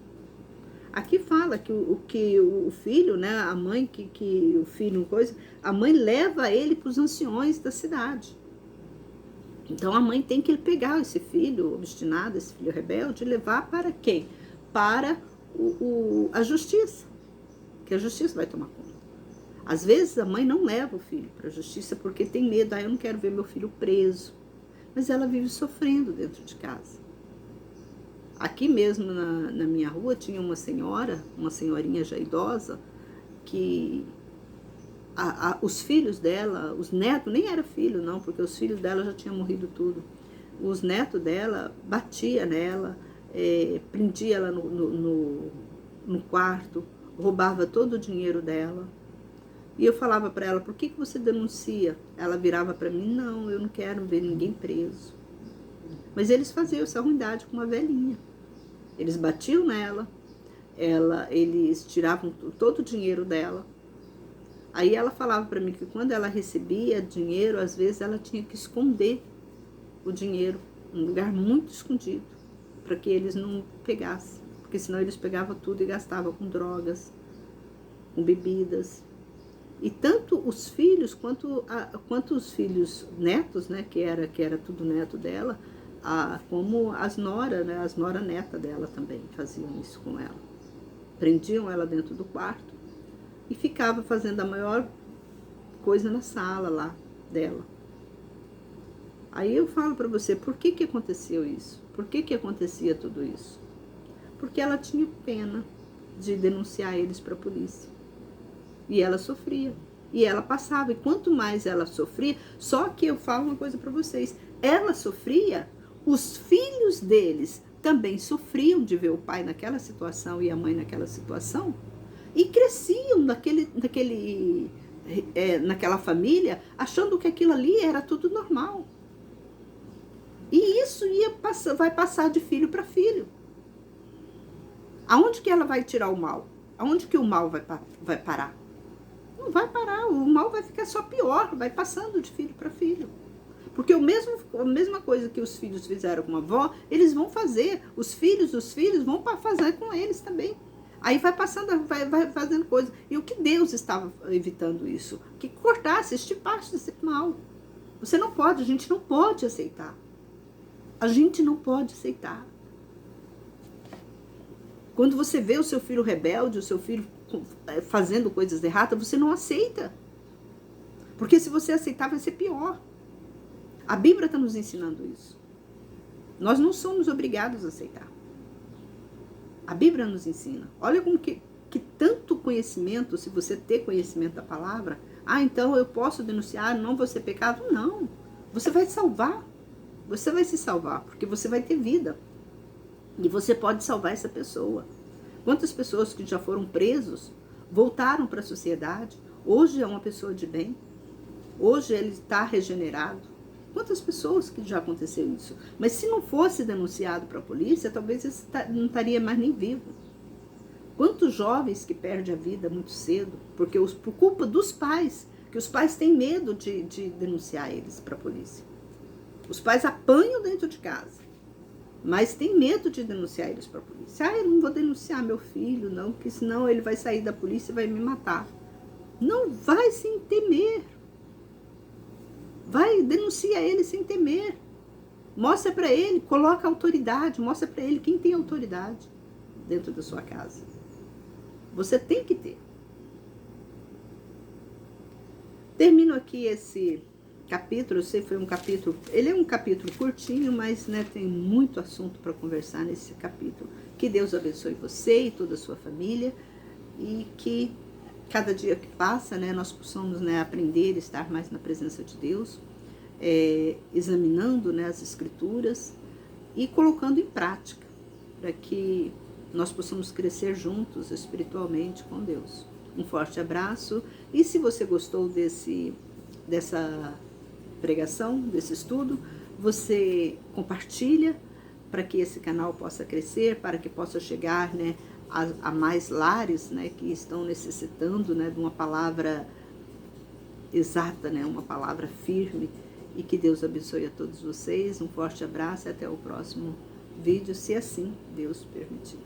Aqui fala que o filho, né, a mãe, que o filho, a mãe leva ele para os anciões da cidade. Então a mãe tem que pegar esse filho obstinado, esse filho rebelde, e levar para quem? Para a justiça, que a justiça vai tomar conta. Às vezes a mãe não leva o filho para a justiça porque tem medo, eu não quero ver meu filho preso. Mas ela vive sofrendo dentro de casa. Aqui mesmo na minha rua tinha uma senhorinha já idosa, que os filhos dela, os netos, nem era filho não, porque os filhos dela já tinham morrido tudo. Os netos dela batia nela, prendia ela no quarto, roubava todo o dinheiro dela. E eu falava para ela, por que você denuncia? Ela virava para mim, não, eu não quero ver ninguém preso. Mas eles faziam essa ruindade com uma velhinha. Eles batiam nela, eles tiravam todo o dinheiro dela. Aí ela falava para mim que quando ela recebia dinheiro, às vezes ela tinha que esconder o dinheiro, um lugar muito escondido, para que eles não pegassem. Porque senão eles pegavam tudo e gastavam com drogas, com bebidas. E tanto os filhos quanto os filhos netos, né, que era tudo neto dela, como as noras, né, as nora neta dela também faziam isso com ela. Prendiam ela dentro do quarto e ficava fazendo a maior coisa na sala lá dela. Aí eu falo para você, por que aconteceu isso? Por que acontecia tudo isso? Porque ela tinha pena de denunciar eles para a polícia. E ela sofria. E ela passava. E quanto mais ela sofria, só que eu falo uma coisa para vocês. Ela sofria, os filhos deles também sofriam de ver o pai naquela situação e a mãe naquela situação. E cresciam naquela família, achando que aquilo ali era tudo normal. E isso vai passar de filho para filho. Aonde que ela vai tirar o mal? Aonde que o mal vai parar? Não vai parar, o mal vai ficar só pior, vai passando de filho para filho. Porque a mesma coisa que os filhos fizeram com a avó, eles vão fazer, os filhos vão fazer com eles também. Aí vai passando, vai fazendo coisa. E o que Deus estava evitando isso? Que cortasse, estipasse esse mal. Você não pode, a gente não pode aceitar. A gente não pode aceitar. Quando você vê o seu filho rebelde, o seu filho fazendo coisas erradas, você não aceita. Porque se você aceitar, vai ser pior. A Bíblia está nos ensinando isso. Nós não somos obrigados a aceitar. A Bíblia nos ensina. Olha como que tanto conhecimento, se você ter conhecimento da palavra, então eu posso denunciar, não vou ser pecado. Não. Você vai se salvar. Você vai se salvar, porque você vai ter vida. E você pode salvar essa pessoa. Quantas pessoas que já foram presos, voltaram para a sociedade, hoje é uma pessoa de bem, hoje ele está regenerado. Quantas pessoas que já aconteceu isso? Mas se não fosse denunciado para a polícia, talvez ele não estaria mais nem vivo. Quantos jovens que perdem a vida muito cedo, por culpa dos pais, que os pais têm medo de denunciar eles para a polícia. Os pais apanham dentro de casa, mas tem medo de denunciar eles para a polícia. Ah, eu não vou denunciar meu filho, não, porque senão ele vai sair da polícia e vai me matar. Não vai sem temer. Vai, denuncia ele sem temer. Mostra para ele, coloca autoridade, mostra para ele quem tem autoridade dentro da sua casa. Você tem que ter. Termino aqui esse capítulo, eu sei que foi um capítulo, ele é um capítulo curtinho, mas né, tem muito assunto para conversar nesse capítulo. Que Deus abençoe você e toda a sua família, e que cada dia que passa, né, nós possamos né, aprender a estar mais na presença de Deus, examinando né, as escrituras e colocando em prática, para que nós possamos crescer juntos espiritualmente com Deus. Um forte abraço, e se você gostou dessa pregação, desse estudo, você compartilha para que esse canal possa crescer, para que possa chegar né, a mais lares né, que estão necessitando né, de uma palavra exata, né, uma palavra firme, e que Deus abençoe a todos vocês. Um forte abraço e até o próximo vídeo, se assim Deus permitir.